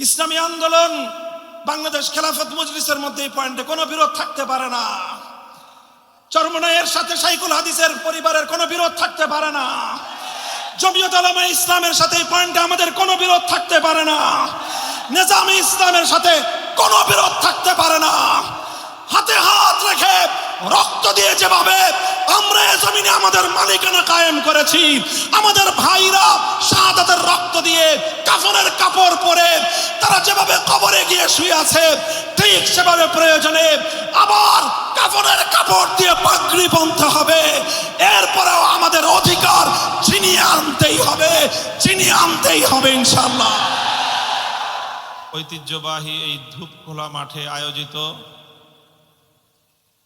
ইসলামী আন্দোলন বাংলাদেশ খেলাফত মজলিসের মধ্যে এই পয়েন্টে কোনো বিরোধ থাকতে পারে না। চরমনাইয়ের সাথে শাইখুল হাদিসের পরিবারের কোনো বিরোধ থাকতে পারে না। জমিয়ত উলামায়ে ইসলামের সাথে এই পয়েন্টে আমাদের কোনো বিরোধ থাকতে পারে না। নিজামে ইসলামের সাথে কোনো বিরোধ থাকতে পারে না। হাতে হাত রেখে রক্ত দিয়ে যেভাবে আমরা এই জমিনে আমাদের মালিকানা কায়েম করেছি, আমাদের ভাইরা শাহাদাতের রক্ত দিয়ে কাফনের কাপড় পরে তারা যেভাবে কবরে গিয়ে শুয়ে আছে, ঠিক সেভাবে প্রয়োজনে আবার কাফনের কাপড় দিয়ে পাগড়ি বাঁধতে হবে। এরপরেও আমাদের অধিকার ছিনিয়ে আনতেই হবে, ছিনিয়ে আনতেই হবে ইনশাআল্লাহ। ঐতিহ্যবাহী এই ধূপখোলা মাঠে আয়োজিত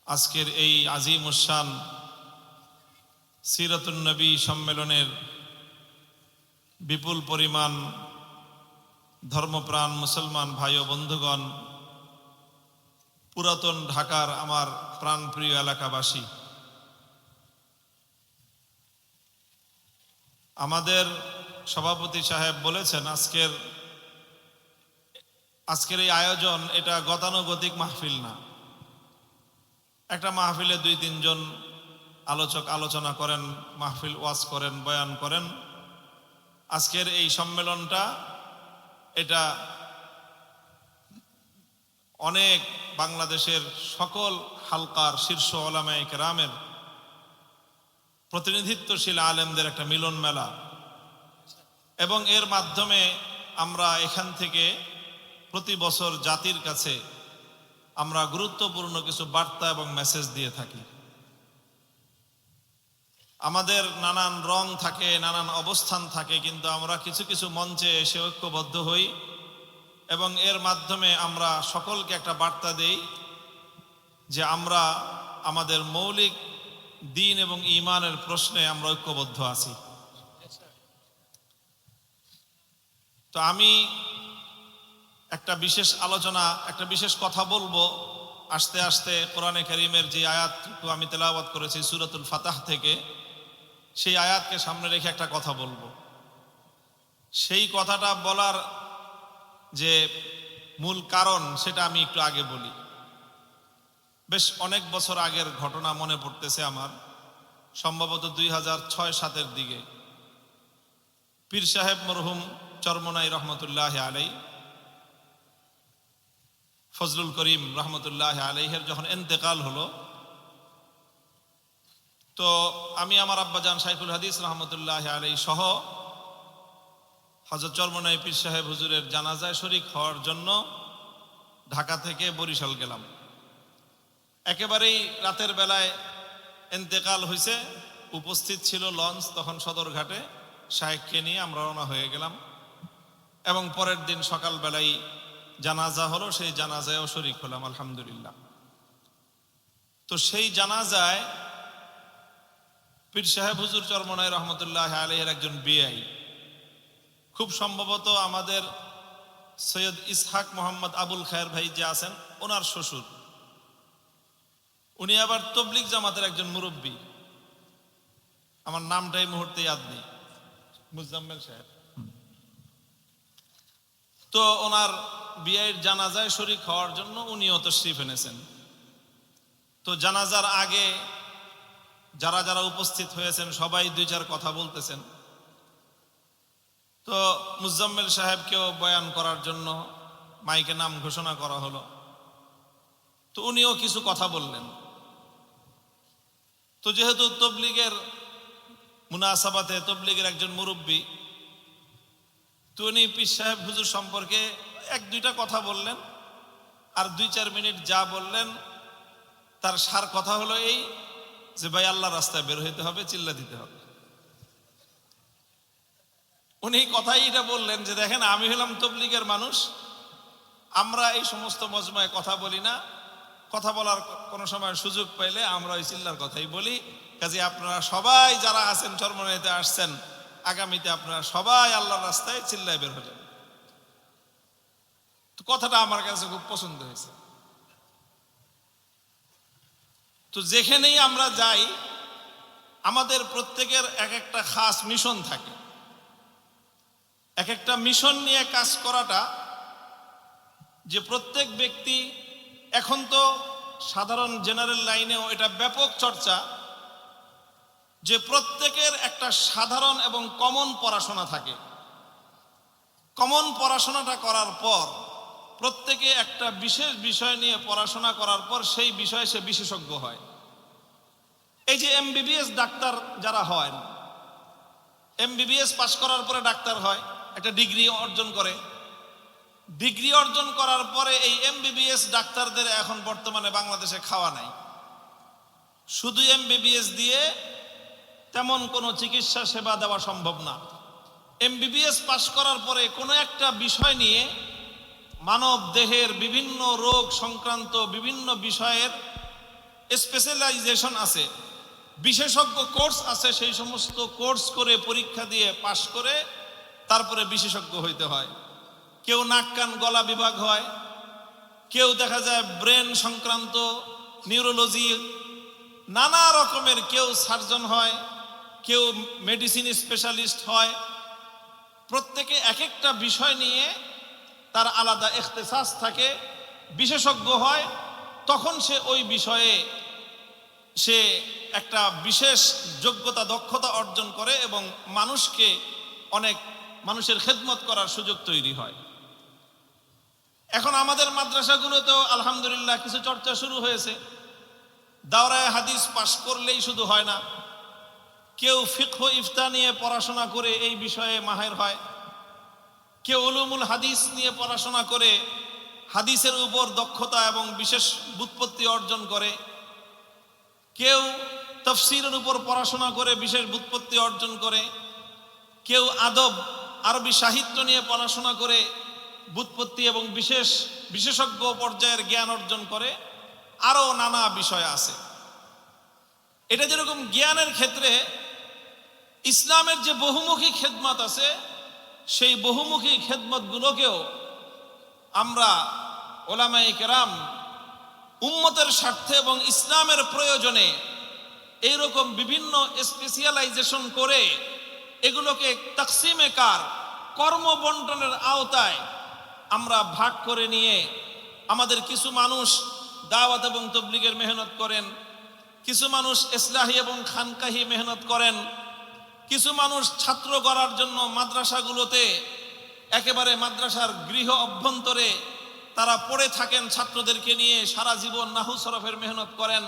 আজকের এই আজিমুশান সিরাতুন নবী সম্মেলনের বিপুল পরিমাণ ধর্মপ্রাণ মুসলমান ভাই ও বন্ধুগণ, পুরাতন ঢাকার আমার প্রাণপ্রিয় এলাকাবাসী, আমাদের সভাপতি সাহেব বলেছেন আজকের এই আয়োজন এটা গতানুগতিক মাহফিল না। একটা মাহফিলে 2-3 জন আলোচক আলোচনা করেন, মাহফিল ওয়াজ করেন, বয়ান করেন। আজকের এই সম্মেলনটা এটা অনেক বাংলাদেশের সকল হালকার শীর্ষ উলামায়ে কেরামের প্রতিনিধিত্বশীল আলেমদের একটা মিলন মেলা, এবং এর মাধ্যমে আমরা এখান থেকে প্রতি বছর জাতির কাছে আমরা গুরুত্বপূর্ণ কিছু বার্তা এবং মেসেজ দিয়ে থাকি। আমাদের নানান রং থাকে, নানান অবস্থান থাকে, কিন্তু আমরা কিছু কিছু মঞ্চে এসে ঐক্যবদ্ধ হই এবং এর মাধ্যমে আমরা সকলকে একটা বার্তা দেই যে আমরা আমাদের মৌলিক দ্বীন এবং ঈমানের প্রশ্নে আমরা ঐক্যবদ্ধ আছি। তো আমি একটা বিশেষ কথা বলবো। আস্তে আস্তে কোরআনে কারীমের যে আয়াতটুকু আমি তেলাওয়াত করেছি সূরাতুল ফাতাহ থেকে, সেই আয়াতকে সামনে রেখে একটা কথা বলবো। সেই কথাটা বলার যে মূল কারণ সেটা আমি একটু আগে বলি। বেশ অনেক বছর আগের ঘটনা মনে পড়তেছে আমার, সম্ভবত 2006-07 দিকে পীর সাহেব মরহুম চরমনাই রহমতুল্লাহ আলাই, ফজলুল করিম রহমতুল্লাহ আলাইহের যখন ইন্তেকাল হলো, তো আমি আমার আব্বাজান শাইখুল হাদিস রহমতুল্লাহ আলাই সহ হযরত চরমনাই পীর সাহেব হুজুরের জানাজায় শরীক হওয়ার জন্য ঢাকা থেকে বরিশাল গেলাম। একেবারেই রাতের বেলায় ইন্তেকাল হয়েছে, উপস্থিত ছিল লঞ্চ তখন সদরঘাটে, শায়েখকে নিয়ে আমরা রওনা হয়ে গেলাম এবং পরের দিন সকালবেলায় জানাজা হলো, সেই জানাজায়ও শরীক হলাম আলহামদুলিল্লাহ। তো সেই জানাজায় পীর সাহেব হুজুর চরমনাই রহমতুল্লাহ আলাইহির একজন বিআই, খুব সম্ভবত আমাদের সৈয়দ ইসহাক মোহাম্মদ আবুল খায়ের ভাই যে আছেন ওনার শ্বশুর, উনি আবার তবলিগ জামাতের একজন মুরব্বী, আমার নামটা এই মুহূর্তে ইয়াদ নেই, মুজাম্মেল সাহেব। তো ওনার বিয়ের জানাজায় শরীক হওয়ার জন্য উনিও তশরিফ এনেছেন। তো জানাজার আগে যারা যারা উপস্থিত হয়েছেন সবাই 2-4 কথা বলতেছেন। তো মুজাম্মেল সাহেবকেও বয়ান করার জন্য মাইকে নাম ঘোষণা করা হলো, তো উনিও কিছু কথা বললেন। তো যেহেতু তবলিগের মুনাসাবাতে তবলিগের একজন মুরব্বী, তো উনি পীর সাহেব হুজুর সম্পর্কে 1-2টা কথা বললেন, আর 2-4 মিনিট যা বললেন তার সার কথা হলো এই যে ভাই আল্লাহর রাস্তায় বের হইতে হবে, চিল্লা দিতে হবে। উনি কথাই এটা বললেন যে দেখেন, আমি হলাম তবলিগের মানুষ, আমরা এই সমস্ত মজমায় কথা বলি না, কথা বলার কোনো সময় সুযোগ পাইলে আমরা ওই চিল্লার কথাই বলি। কাজে আপনারা সবাই যারা আছেন চরমনাইতে আসছেন, আগামীতে আপনারা সবাই আল্লাহর রাস্তায় চিল্লায় বের হবেন। তো কথাটা আমার কাছে খুব পছন্দ হয়েছে। তো যেখানেই আমরা যাই আমাদের প্রত্যেকের এক একটা খাস মিশন থাকে। এক একটা মিশন নিয়ে কাজ করাটা যে প্রত্যেক ব্যক্তি, এখন তো সাধারণ জেনারেল লাইনেও এটা ব্যাপক চর্চা, যে প্রত্যেকের একটা সাধারণ এবং কমন পড়াশোনা থাকে। কমন পড়াশোনাটা করার পর প্রত্যেকে একটা বিশেষ বিষয় নিয়ে পড়াশোনা করার পর সেই বিষয়ে সে বিশেষজ্ঞ হয়। এই যে এমবিবিএস ডাক্তার যারা হয়, এমবিবিএস পাশ করার পরে ডাক্তার হয়, একটা ডিগ্রি অর্জন করে। ডিগ্রি অর্জন করার পরে এই এমবিবিএস ডাক্তারদের এখন বর্তমানে বাংলাদেশে খাওয়া নাই। শুধু এমবিবিএস দিয়ে তেমন কোনো চিকিৎসা সেবা দেওয়া সম্ভব না। এমবিবিএস পাশ করার পরে কোনো একটা বিষয় নিয়ে, মানব দেহের বিভিন্ন রোগ সংক্রান্ত বিভিন্ন বিষয়ের স্পেশালাইজেশন আছে, বিশেষজ্ঞ কোর্স আছে, সেই সমস্ত কোর্স করে পরীক্ষা দিয়ে পাশ করে তারপরে বিশেষজ্ঞ হইতে হয়। কেউ নাক কান গলা বিভাগ হয়, কেউ দেখা যায় ব্রেন সংক্রান্ত নিউরোলজি, নানা রকমের, কেউ সার্জন হয়, কেউ মেডিসিন স্পেশালিস্ট হয়। প্রত্যেকে এক একটা বিষয় নিয়ে তার আলাদা ইখতিসাস থাকে, বিশেষজ্ঞ হয়। তখন সে ওই বিষয়ে সে একটা বিশেষ যোগ্যতা দক্ষতা অর্জন করে এবং মানুষকে অনেক মানুষের খেদমত করার সুযোগ তৈরি হয়। এখন আমাদের মাদ্রাসাগুলোতেও আলহামদুলিল্লাহ কিছু চর্চা শুরু হয়েছে। দাওরায়ে হাদিস পাশ করলেই শুধু হয় না, কেউ ফিকহ ইফতা নিয়ে পড়াশোনা করে এই বিষয়ে মাহের হয়, কেউ উলুমুল হাদিস নিয়ে পড়াশোনা করে হাদিসের উপর দক্ষতা এবং বিশেষ ব্যুৎপত্তি অর্জন করে, কেউ তাফসীরের উপর পড়াশোনা করে বিশেষ ব্যুৎপত্তি অর্জন করে, কেউ আদব আরবি সাহিত্য নিয়ে পড়াশোনা করে ব্যুৎপত্তি এবং বিশেষজ্ঞ পর্যায়ের জ্ঞান অর্জন করে। আরও নানা বিষয় আছে। এটা যেরকম জ্ঞানের ক্ষেত্রে ইসলামের যে বহুমুখী খেদমত আছে, সেই বহুমুখী খেদমতগুলোকেও আমরা ওলামায়ে কেরাম উম্মতের স্বার্থে এবং ইসলামের প্রয়োজনে এইরকম বিভিন্ন স্পেশালাইজেশন করে এগুলোকে তাকসিমে কার, কর্মবন্টনের আওতায় আমরা ভাগ করে নিয়ে আমাদের কিছু মানুষ দাওয়াত এবং তবলিগের মেহনত করেন, কিছু মানুষ ইসলাহি এবং খানকাহি মেহনত করেন, কিছু মানুষ ছাত্র গড়ার জন্য মাদ্রাসাগুলোতে একেবারে মাদ্রাসার গৃহ অভ্যন্তরে তারা পড়ে থাকেন, ছাত্রদেরকে নিয়ে সারা জীবন নাহু সরফের মেহনত করেন।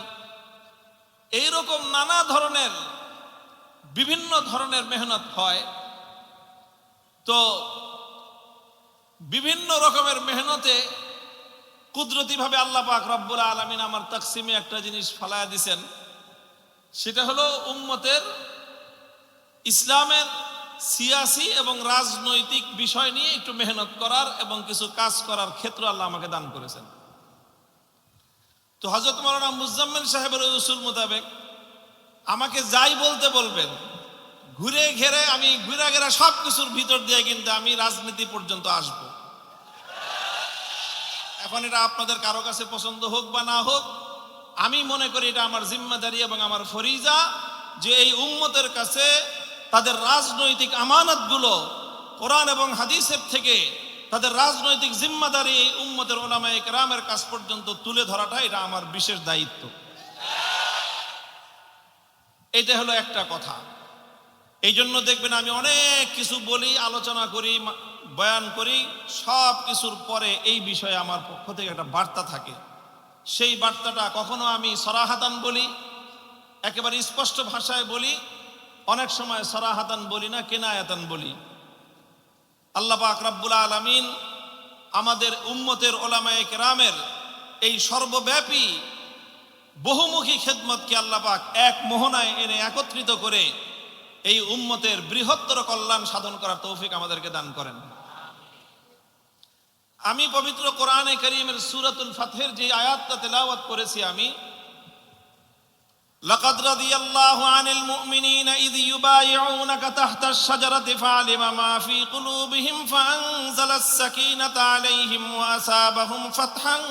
এইরকম নানা ধরনের বিভিন্ন ধরনের মেহনত হয়। তো বিভিন্ন রকমের মেহনতে কুদরতিভাবে আল্লাহ পাক রব্বুল আলামিন আমার তাকসিমে একটা জিনিস ফালায়া দিছেন, সেটা হলো উম্মতের ইসলামের সিয়াসি এবং রাজনৈতিক বিষয় নিয়ে একটু মেহনত করার এবং কিছু কাজ করার ক্ষেত্র আল্লাহ আমাকে দান করেছেন। তো হযরত মাওলানা মুজাম্মেল সাহেবের উসুল মোতাবেক আমাকে যাই বলতে বলবেন, ঘুরে ঘেরে আমি ঘুরে সব কিছুর ভিতর দিয়ে কিন্তু আমি রাজনীতি পর্যন্ত আসব। এখন এটা আপনাদের কারো কাছে পছন্দ হোক বা না হোক, আমি মনে করি এটা আমার জিম্মাদারি এবং আমার ফরিজা যে এই উম্মতের কাছে তাদের রাজনৈতিক আমানতগুলো কোরআন এবং হাদিসের থেকে তাদের রাজনৈতিক জিম্মাদারি এই উম্মতের উলামায়ে কেরামের কাছ পর্যন্ত তুলে ধরাটা এটা আমার বিশেষ দায়িত্ব। এটা হলো একটা কথা। এই জন্য দেখবেন আমি অনেক কিছু বলি, আলোচনা করি, বয়ান করি, সব কিছুর পরে এই বিষয়ে আমার পক্ষ থেকে একটা বার্তা থাকে। সেই বার্তাটা কখনো আমি সরাহাতান বলি, একেবারে স্পষ্ট ভাষায় বলি, অনেক সময় সরাহাতান বলি না, কেনায়াতান বলি। আল্লাহ পাক রব্বুল আলামিন আমাদের উম্মতের উলামায়ে কেরামের এই সর্বব্যাপী বহুমুখী খেদমতকে আল্লাহ পাক এক মোহনায় এনে একত্রিত করে এই উম্মতের বৃহত্তর কল্যাণ সাধন করার তৌফিক আমাদেরকে দান করেন। আমি পবিত্র কোরআনে কারীমের সূরাতুল ফাতহের যে আয়াতটা তেলাওয়াত করেছি আমি, লাকাদ রাদিয়াল্লাহু আনিল মুমিনিনা ইয ইউবাইউনাকা তাহতাশ শাজারাতি ফাআলিমা মা ফি কুলুবিহিম ফাআনজালাস সাকিনাতা আলাইহিম ওয়া আসাবাহুম ফাতহান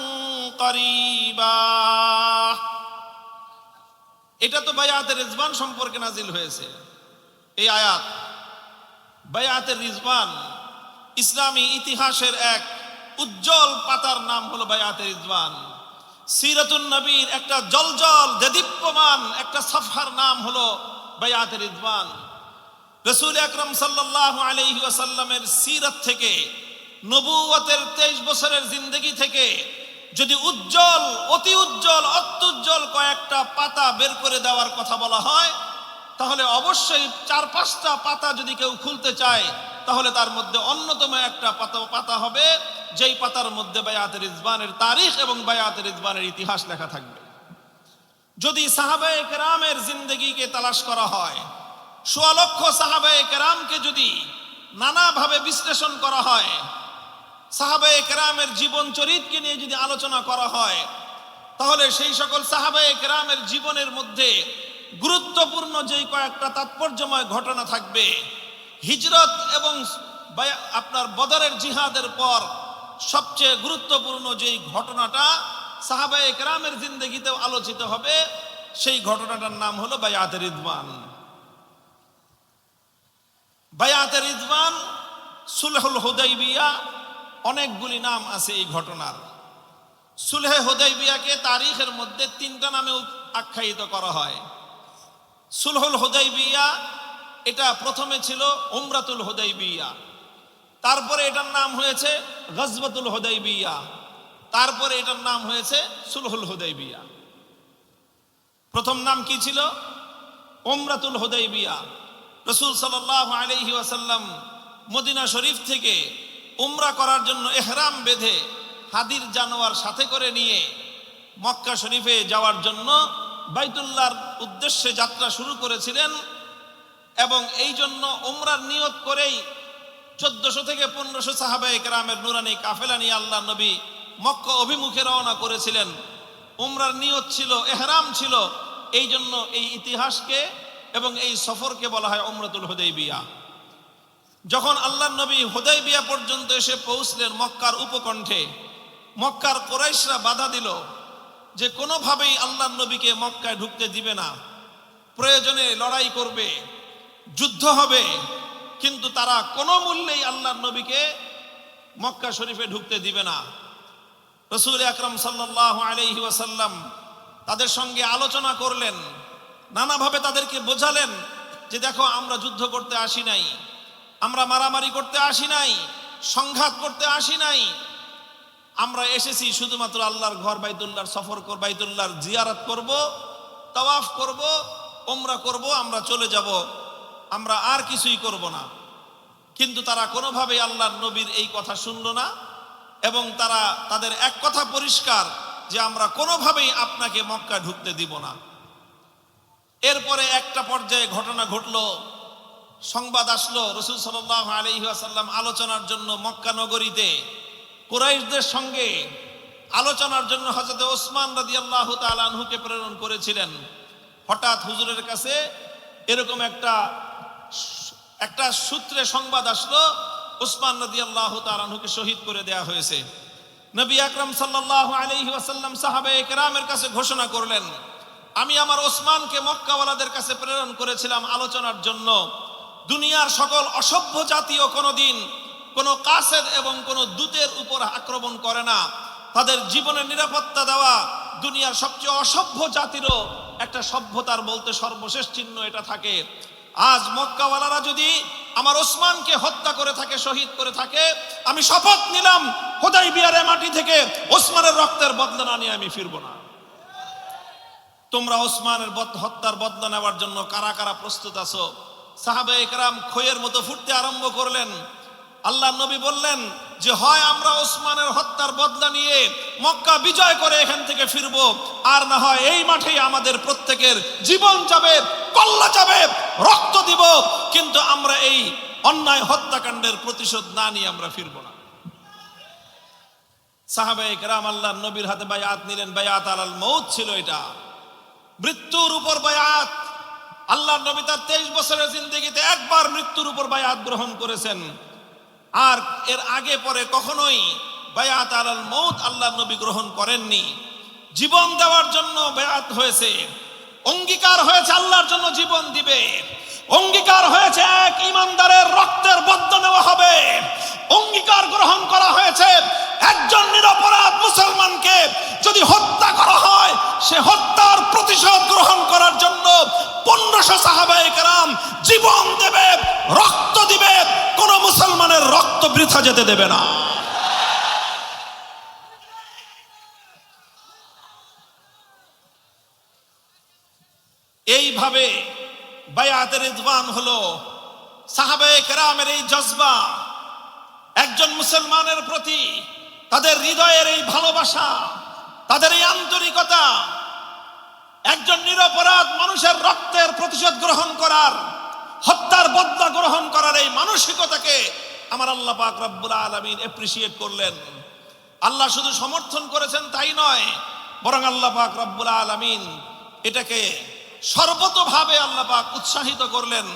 করিবা। এটা তো বায়াতের রিজওয়ান সম্পর্কে নাজিল হয়েছে। এই আয়াত বায়াতের রিজওয়ান ইসলামী ইতিহাসের এক উজ্জ্বল পাতার নাম হলো বায়াতে রিদওয়ান। সিরাতুন নবীর একটা জলজল দেদীপ্যমান একটা সফহার নাম হলো বায়াতে রিদওয়ান। রাসূল আকরাম সাল্লাল্লাহু আলাইহি ওয়াসাল্লামের সিরাত থেকে, নবুয়তের 23 বছরের জিন্দেগি থেকে যদি উজ্জ্বল, অতি উজ্জ্বল, অত্যুজ্জ্বল কয়েকটা পাতা বের করে দেওয়ার কথা বলা হয়, তাহলে অবশ্যই 4-5টা পাতা যদি কেউ খুলতে চায়, তাহলে তার মধ্যে অন্যতম একটা পাতা হবে যেই পাতার মধ্যে বায়াতে রিদওয়ানের তারিখ এবং বায়াতে রিদওয়ানের ইতিহাস লেখা থাকবে। যদি সাহাবায়ে কেরামের জিন্দেগিকে তালাশ করা হয়, সোয়া লক্ষ সাহাবায়ে কেরামকে যদি নানাভাবে বিশ্লেষণ করা হয়, সাহাবায়ে কেরামের জীবন চরিত্রকে নিয়ে যদি আলোচনা করা হয়, তাহলে সেই সকল সাহাবায়ে কেরামের জীবনের মধ্যে গুরুত্বপূর্ণ যেই কয়েকটা তাৎপর্যময় ঘটনা থাকবে, হিজরত এবং আপনার বদরের জিহাদের পর সবচেয়ে গুরুত্বপূর্ণ যেই ঘটনাটা সাহাবায়ে কেরামের জিন্দেগিতেও আলোচিত হবে, সেই ঘটনাটার নাম হলো বায়াতে রিদওয়ান। বায়াতে রিদওয়ান, সুলহুল হুদাইবিয়া, অনেকগুলি নাম আছে এই ঘটনার। সুলহে হুদাইবিয়াকে তারিখের মধ্যে 3টা নামে আখ্যায়িত করা হয়। সুলহুল হুদাইবিয়া, এটা প্রথমে ছিল উমরাতুল হুদাইবিয়া, তারপরে এটার নাম হয়েছে গজওয়াতুল হুদাইবিয়া, তারপরে এটার নাম হয়েছে সুলহুল হুদাইবিয়া। প্রথম নাম কি ছিল? উমরাতুল হুদাইবিয়া। রাসূল সাল্লাল্লাহু আলাইহি ওয়াসাল্লাম মদিনা শরীফ থেকে উমরা করার জন্য ইহরাম বেঁধে হাদির জানোয়ার সাথে করে নিয়ে মক্কা শরীফে যাওয়ার জন্য বাইতুল্লাহর উদ্দেশ্যে যাত্রা শুরু করেছিলেন, এবং এই জন্য উমরার নিয়ত করেই 1400 থেকে 1500 সাহাবায়ে কেরামের নুরানি কাফেলা নিয়ে আল্লাহ নবী মক্কা অভিমুখে রওনা করেছিলেন। উমরার নিয়ত ছিল, ইহরাম ছিল, এই জন্য এই ইতিহাসকে এবং এই সফরকে বলা হয় উমরাতুল হুদাইবিয়া। যখন আল্লাহ নবী হুদাইবিয়া পর্যন্ত এসে পৌঁছলেন মক্কার উপকণ্ঠে, মক্কার কুরাইশরা বাধা দিল যে কোনোভাবেই আল্লাহ নবীকে মক্কায় ঢুকতে দিবে না, প্রয়োজনে লড়াই করবে, যুদ্ধ হবে, কিন্তু তারা কোনো মূল্যেই আল্লাহ নবীকে মক্কা শরীফে ঢুকতে দিবে না। রাসূল আকরাম সাল্লাল্লাহু আলাইহি ওয়াসাল্লাম তাদের সঙ্গে আলোচনা করলেন, নানাভাবে তাদেরকে বোঝালেন যে দেখো, আমরা যুদ্ধ করতে আসি নাই, আমরা মারামারি করতে আসি নাই, সংঘাত করতে আসি নাই, আমরা এসেছি শুধুমাত্র আল্লাহর ঘর বাইতুল্লাহর সফর করব, বাইতুল্লাহর জিয়ারত করব, তাওয়াফ করব, উমরা করব, আমরা চলে যাব, আমরা আর কিছুই করব না। কিন্তু তারা কোনোভাবেই আল্লাহর নবীর এই কথা শুনল না, এবং তারা তাদের এক কথা পরিষ্কার যে আমরা কোনোভাবেই আপনাকে মক্কা ঢুকতে দিব না। এরপরে একটা পর্যায়ে ঘটনা ঘটলো, সংবাদ আসলো রাসূল সাল্লাল্লাহু আলাইহি ওয়াসাল্লাম আলোচনার জন্য মক্কা নগরীতে কুরাইশদের সঙ্গে আলোচনার জন্য হযরত ওসমান রাদিয়াল্লাহু তাআলা আনহুকে প্রেরণ করেছিলেন। হঠাৎ হুজুরের কাছে এরকম একটা সূত্রে সংবাদ আসলো, ওসমান রাদিয়াল্লাহু তাআলা আনহুকে শহীদ করে দেয়া হয়েছে। নবী আকরাম সাল্লাল্লাহু আলাইহি ওয়াসাল্লাম সাহাবায়ে কেরামের কাছে ঘোষণা করলেন, আমি আমার ওসমানকে মক্কাওয়ালাদের কাছে প্রেরণ করেছিলাম আলোচনার জন্য। দুনিয়ার সকল অসভ্য জাতীয় কোনোদিন কোনো কাসেদ এবং কোনো দূতের উপর আক্রমণ করে না, তাদের জীবনের নিরাপত্তা দেওয়া দুনিয়ার সবচেয়ে অসভ্য জাতিরও একটা সভ্যতার বলতে সর্বশেষ চিহ্ন এটা থাকে। আজ মক্কাওয়ালারা যদি আমার ওসমানকে হত্যা করে থাকে, শহীদ করে থাকে, আমি শপথ নিলাম হুদাইবিয়ার মাটি থেকে ওসমানের রক্তের বদলা না নিয়ে আমি ফিরবো না। তোমরা ওসমানের হত্যার বদলা নেওয়ার জন্য কারা কারা প্রস্তুত আছো? সাহাবায়ে কেরাম খইয়ের মতো ফুটতে আরম্ভ করলেন। আল্লাহ নবী বললেন যে হয় আমরা ওসমানের হত্যার বদলা নিয়ে মক্কা বিজয় করে এখান থেকে ফিরবো, আর না হয় এই মাঠেই আমাদের প্রত্যেকের জীবন যাবে, কল্লা যাবে, রক্ত দিব, কিন্তু আমরা এই অন্যায় হত্যাকাণ্ডের প্রতিশোধ না নিয়ে আমরা ফিরবো না। সাহাবায়ে কেরাম আল্লাহ নবীর হাতে বায়াত নিলেন। বায়াত আলাল মউত ছিল, এটা মৃত্যুর উপর বায়াত। আল্লাহ নবী তার 23 বছরের জিন্দেগিতে একবার মৃত্যুর উপর বায়াত গ্রহণ করেছেন, আর এর আগে পরে কখনোই বায়াত আলাল মউত আল্লাহ নবী গ্রহণ করেননি। জীবন দেওয়ার জন্য বায়াত হয়েছে, অঙ্গীকার হয়েছে আল্লাহর জন্য জীবন দিবে, অঙ্গীকার হয়েছে এক ইমানদারের রক্তের বদলা নেওয়া হবে, অঙ্গীকার গ্রহণ করা হয়েছে, একজন নিরপরাধ মুসলমানকে যদি হত্যা করা হয়, সে হত্যার প্রতিশোধ গ্রহণ করার জন্য 1500 সাহাবায়ে কেরাম জীবন দেবে, রক্ত দিবে, কোন মুসলমানের রক্ত বৃথা যেতে দেবে না। এইভাবে বায়াতের রিদওয়ান হলো সাহাবায়ে কেরামের এই জজবা, একজন মুসলমানের প্রতি তাদের হৃদয়ের এই ভালোবাসা, তাদের এই আন্তরিকতা, একজন নিরপরাধ মানুষের রক্তের প্রতিশোধ গ্রহণ করার, হত্যার বদলা গ্রহণ করার এই মানসিকতাকে আমার আল্লাহ পাক রব্বুল আলামিন এপ্রিশিয়েট করলেন। আল্লাহ শুধু সমর্থন করেছেন তাই নয়, বরং আল্লাহ পাক রব্বুল আলামিন এটাকে সর্বতোভাবে আল্লাহ পাক উৎসাহিত করলেন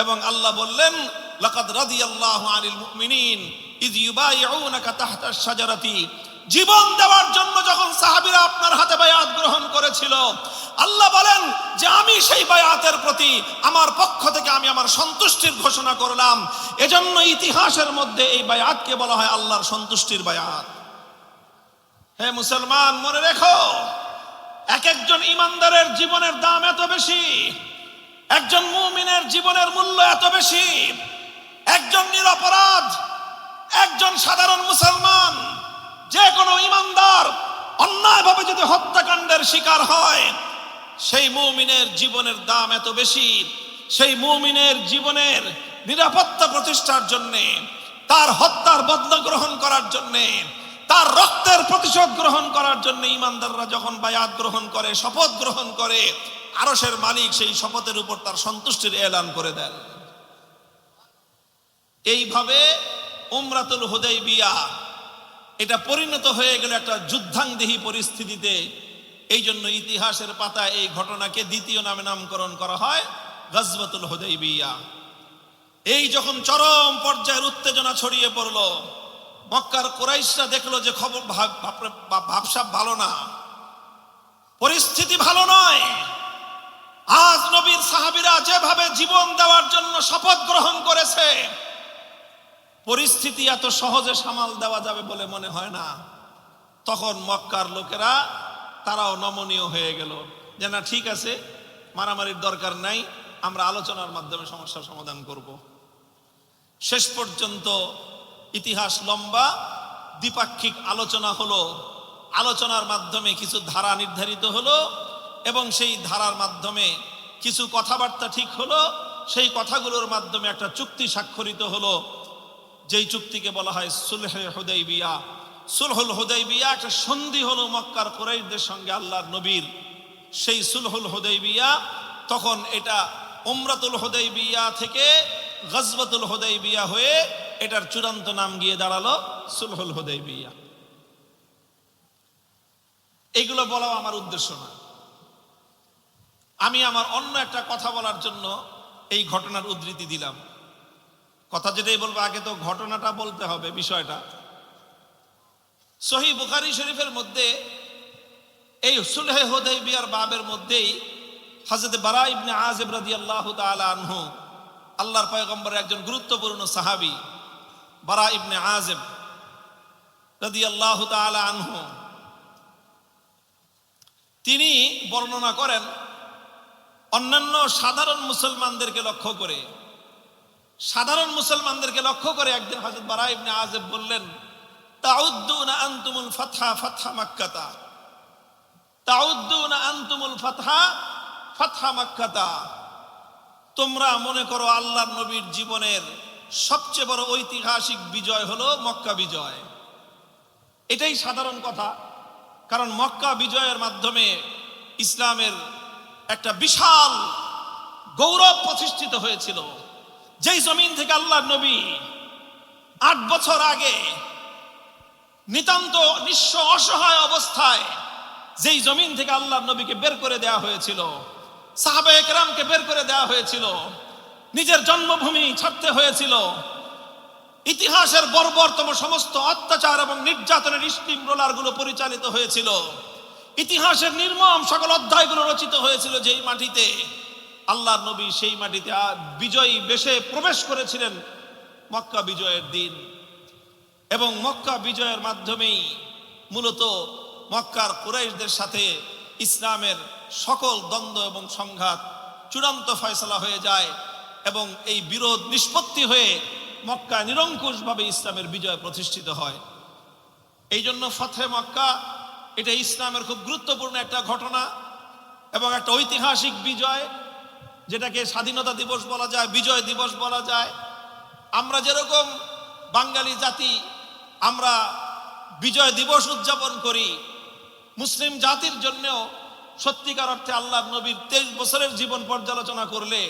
এবং আল্লাহ বললেন, লাকাদ রাদিয়াল্লাহু আনিল মুমিনিন ইয ইউবাইউনাকা তাহতাশ শাজারাতি। জীবন দেওয়ার জন্য যখন সাহাবীরা আপনার হাতে বায়াত গ্রহণ করেছিল, আল্লাহ বলেন যে আমি সেই বায়াতের প্রতি আমার পক্ষ থেকে আমি আমার সন্তুষ্টির ঘোষণা করলাম। এজন্য ইতিহাসের মধ্যে এই বায়াতকে বলা হয় আল্লাহর সন্তুষ্টির বায়াত। হে মুসলমান, মনে রেখো, এক একজন ইমানদারের জীবনের দাম এত বেশি, একজন মুমিনের জীবনের মূল্য এত বেশি। একজন নিরপরাধ, একজন সাধারণ মুসলমান, যে কোনো ইমানদার অন্যায়ভাবে যদি হত্যাকাণ্ডের শিকার হয়, সেই মুমিনের জীবনের দাম এত বেশি। সেই মুমিনের জীবনের নিরাপত্তা প্রতিষ্ঠার জন্যে, তার হত্যার বদলা গ্রহণ করার জন্যে, তার রক্তের প্রতিশোধ গ্রহণ করার জন্য ইমানদাররা যখন বায়াত গ্রহণ করে, শপথ গ্রহণ করে, আরশের মালিক সেই শপথের উপর তার সন্তুষ্টির এলান করে দেন। এইভাবে উমরাতুল হুদাইবিয়া এটা পরিণত হয়ে গেল একটা যুদ্ধাঙ্গদেহী পরিস্থিতিতে। এই জন্য ইতিহাসের পাতায় এই ঘটনাকে দ্বিতীয় নামে নামকরণ করা হয় গজওয়াতুল হুদাইবিয়া। এই যখন চরম পর্যায়ের উত্তেজনা ছড়িয়ে পড়লো, মক্কার কুরাইশরা দেখলো যে খবর ভাবসাব ভালো না, পরিস্থিতি ভালো নয়। আজ নবীর সাহাবীরা যেভাবে জীবন দেওয়ার জন্য শপথ গ্রহণ করেছে, পরিস্থিতি এত সহজে সামাল দেওয়া যাবে বলে মনে হয় না। তখন মক্কার লোকেরা তারাও নমনীয় হয়ে গেল যে না, ঠিক আছে, মারামারির দরকার নাই, আমরা আলোচনার মাধ্যমে সমস্যার সমাধান করব। শেষ পর্যন্ত ইতিহাস লম্বা, দ্বিপাক্ষিক আলোচনা হলো, আলোচনার মাধ্যমে কিছু ধারা নির্ধারিত হলো এবং সেই ধারার মাধ্যমে কিছু কথাবার্তা ঠিক হলো। সেই কথাগুলোর মাধ্যমে একটা চুক্তি স্বাক্ষরিত হলো, যেই চুক্তিকে বলা হয় সুলহে হুদাইবিয়া। সুলহুল হুদাইবিয়া একটা সন্ধি হলো মক্কার কুরাইশদের সঙ্গে আল্লাহর নবীর। সেই সুলহুল হুদাইবিয়া তখন এটা উমরাতুল হুদাইবিয়া থেকে গজওয়াতুল হুদাইবিয়া হয়ে এটার চূড়ান্ত নাম গিয়ে দাঁড়ালো সুলহুল হুদাইবিয়া। এইগুলো বলাও আমার উদ্দেশ্য না, আমি আমার অন্য একটা কথা বলার জন্য এই ঘটনার উদ্ধৃতি দিলাম। কথা যেটাই বলবো, আগে তো ঘটনাটা বলতে হবে, বিষয়টা। সহিহ বুখারী শরীফের মধ্যে এই সুলহে হুদাইবিয়ার বাবের মধ্যেই হযরত বারা ইবনে আযিব রাদিয়াল্লাহু তাআলা আনহু, আল্লাহর পয়গম্বরের একজন গুরুত্বপূর্ণ সাহাবী বারা ইবনে আযিব রাদিয়াল্লাহু তাআলা আনহু, তিনি বর্ণনা করেন অন্যান্য সাধারণ মুসলমানদেরকে লক্ষ্য করে, একদিন হযরত বারা ইবনে আযিব বললেন, তাউদ্দুনা আনতুমুল ফাতহা ফাতহা মাক্কাতা, তাউদ্দুনা আনতুমুল ফাতহা ফাতহা মাক্কাতা। তোমরা মনে করো আল্লাহর নবীর জীবনের সবচেয়ে বড় ঐতিহাসিক বিজয় হলো মক্কা বিজয়। এটাই সাধারণ কথা, কারণ মক্কা বিজয়ের মাধ্যমে ইসলামের একটা বিশাল গৌরব প্রতিষ্ঠিত হয়েছিল। যেই জমিন থেকে আল্লাহর নবী 8 বছর আগে নিতান্ত নিঃস্ব অসহায় অবস্থায়, যেই জমিন থেকে আল্লাহর নবীকে বের করে দেওয়া হয়েছিল, সাহাবায়ে কেরামকে বের করে দেওয়া হয়েছিল, নিজের জন্মভূমি ছাড়তে হয়েছিল, ইতিহাসের বর্বরতম সমস্ত অত্যাচার এবং নির্যাতনের স্টিম রোলার গুলো পরিচালিত হয়েছিল, ইতিহাসের নির্মম সকল অধ্যায়গুলো রচিত হয়েছিল যেই মাটিতে, আল্লাহর নবী সেই মাটিতে বিজয়ী বেশে প্রবেশ করেছিলেন মক্কা বিজয়ের দিন। এবং মক্কা বিজয়ের মাধ্যমেই মূলত মক্কার কুরাইশদের সাথে ইসলামের সকল দ্বন্দ্ব এবং সংঘাত চূড়ান্ত ফয়সালা হয়ে যায় এবং এই বিরোধ নিষ্পত্তি হয়ে মক্কা নিরঙ্কুশভাবে ইসলামের বিজয় প্রতিষ্ঠিত হয়। এই জন্য ফতহে মক্কা এটা ইসলামের খুব গুরুত্বপূর্ণ একটা ঘটনা এবং একটা ঐতিহাসিক বিজয়, যেটাকে স্বাধীনতা দিবস বলা যায়, বিজয় দিবস বলা যায়। আমরা যেরকম বাঙালি জাতি আমরা বিজয় দিবস উদযাপন করি, মুসলিম জাতির জন্যও সত্যিকার অর্থে আল্লাহর নবীর 23 বছরের জীবন পর্যালোচনা করলে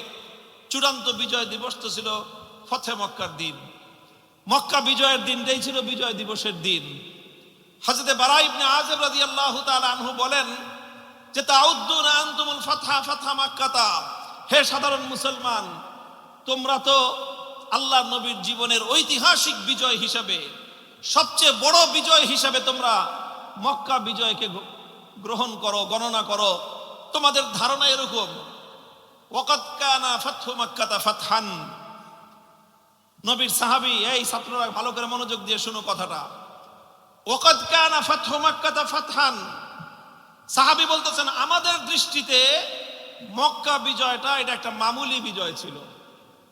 চূড়ান্ত বিজয় দিবস তো ছিল ফতহে মক্কার দিন। মক্কা বিজয়ের দিনটাই ছিল বিজয় দিবসের দিন। হযরত বারা ইবনে আযিব রাদিয়াল্লাহু তাআলা আনহু বলেন যে তাউদ্দুনা আনতুমুল ফাতহা ফাতহা মাক্কাতা, হে সাধারণ মুসলমান, তোমরা তো আল্লাহর নবীর জীবনের ঐতিহাসিক বিজয় হিসাবে, সবচেয়ে বড় বিজয় হিসাবে তোমরা মক্কা বিজয়কে গ্রহণ করো, গণনা করো। তোমাদের ধারণা এরকম, ওয়াকাদ কানা ফাতহু মাক্কাতা ফাতহান। নবীর সাহাবী, এই ছাত্ররা ভালো করে মনোযোগ দিয়ে শুনো কথাটা, ওয়াকাদ কানা ফাতহু মাক্কাতা ফাতহান। সাহাবী বলতেছেন আমাদের দৃষ্টিতে মক্কা বিজয়টা এটা একটা মামুলি বিজয় ছিল,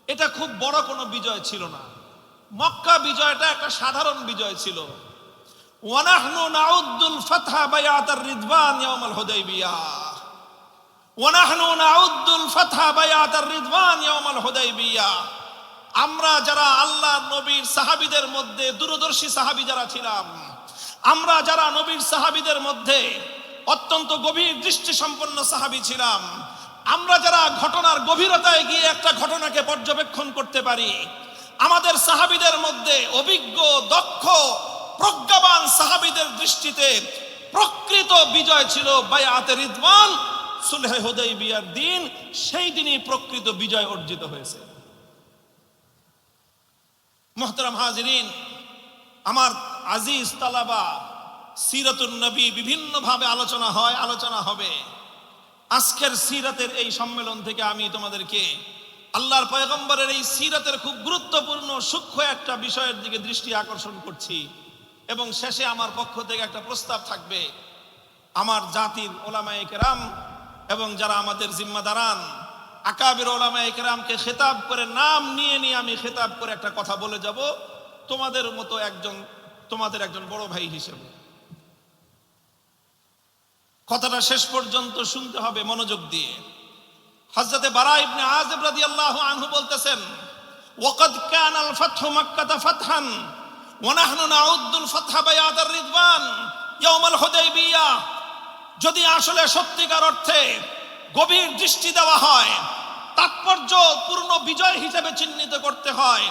এটা খুব বড় কোনো বিজয় ছিল না। মক্কা বিজয়টা একটা সাধারণ বিজয় ছিল। ওয়ানাহনু নাউদ্দুল ফাতহা বায়াতার রিদওয়ান ইয়াউমাল হুদাইবিয়াহ, ওয়ানাহনু নাউদ্দুল ফাতহা বায়াতার রিদওয়ান ইয়াউমাল হুদাইবিয়াহ। আমরা যারা আল্লাহর নবীর সাহাবীদের মধ্যে দূরদর্শী সাহাবী যারা ছিলাম, আমরা যারা নবীর সাহাবীদের মধ্যে অত্যন্ত গভীর দৃষ্টি সম্পন্ন সাহাবী ছিলাম, আমরা যারা ঘটনার গভীরতায় গিয়ে একটা ঘটনাকে পর্যবেক্ষণ করতে পারি, আমাদের সাহাবীদের মধ্যে অভিজ্ঞ, দক্ষ, প্রজ্ঞাবান সাহাবীদের দৃষ্টিতে প্রকৃত বিজয় ছিল বায়াতে রিদওয়ান, সুলহে হুদাইবিয়ার দিন। সেই দিনই প্রকৃত বিজয় অর্জিত হয়েছে। মুহতারাম হাজিরিন, আমার আজিজ তালাবা, সিরাতুন নবী বিভিন্নভাবে আলোচনা হয়, আলোচনা হবে। আজকের সিরাতের এই সম্মেলন থেকে আমি তোমাদেরকে আল্লাহর পয়গম্বরের এই সিরাতের খুব গুরুত্বপূর্ণ সূক্ষ্ম একটা বিষয়ের দিকে দৃষ্টি আকর্ষণ করছি এবং শেষে আমার পক্ষ থেকে একটা প্রস্তাব থাকবে। আমার জাতির ওলামায়ে কেরাম এবং যারা আমাদের জিম্মাদারান আকাবির ওলামায়ে কেরামকে খেতাব করে, নাম নিয়ে নিয়ে আমি খেতাব করে একটা কথা বলে যাব তোমাদের মতো তোমাদের একজন বড় ভাই হিসেবে। কথাটা শেষ পর্যন্ত শুনতে হবে মনোযোগ দিয়ে। হযরত বারা ইবনে আযিব রাদিয়াল্লাহু আনহু বলতেছেন, ওয়াকাদ কানাল ফাতহু মাক্কাতা ফাতহান ওয়া নাহনু নাউদ্দুল ফাতহা বায়াতার রিদওয়ান ইয়াউমাল হুদাইবিয়াহ। যদি আসলে সত্যিকার অর্থে গভীর দৃষ্টি দেওয়া হয়, তাৎপর্য পূর্ণ বিজয় হিসেবে চিহ্নিত করতে হয়,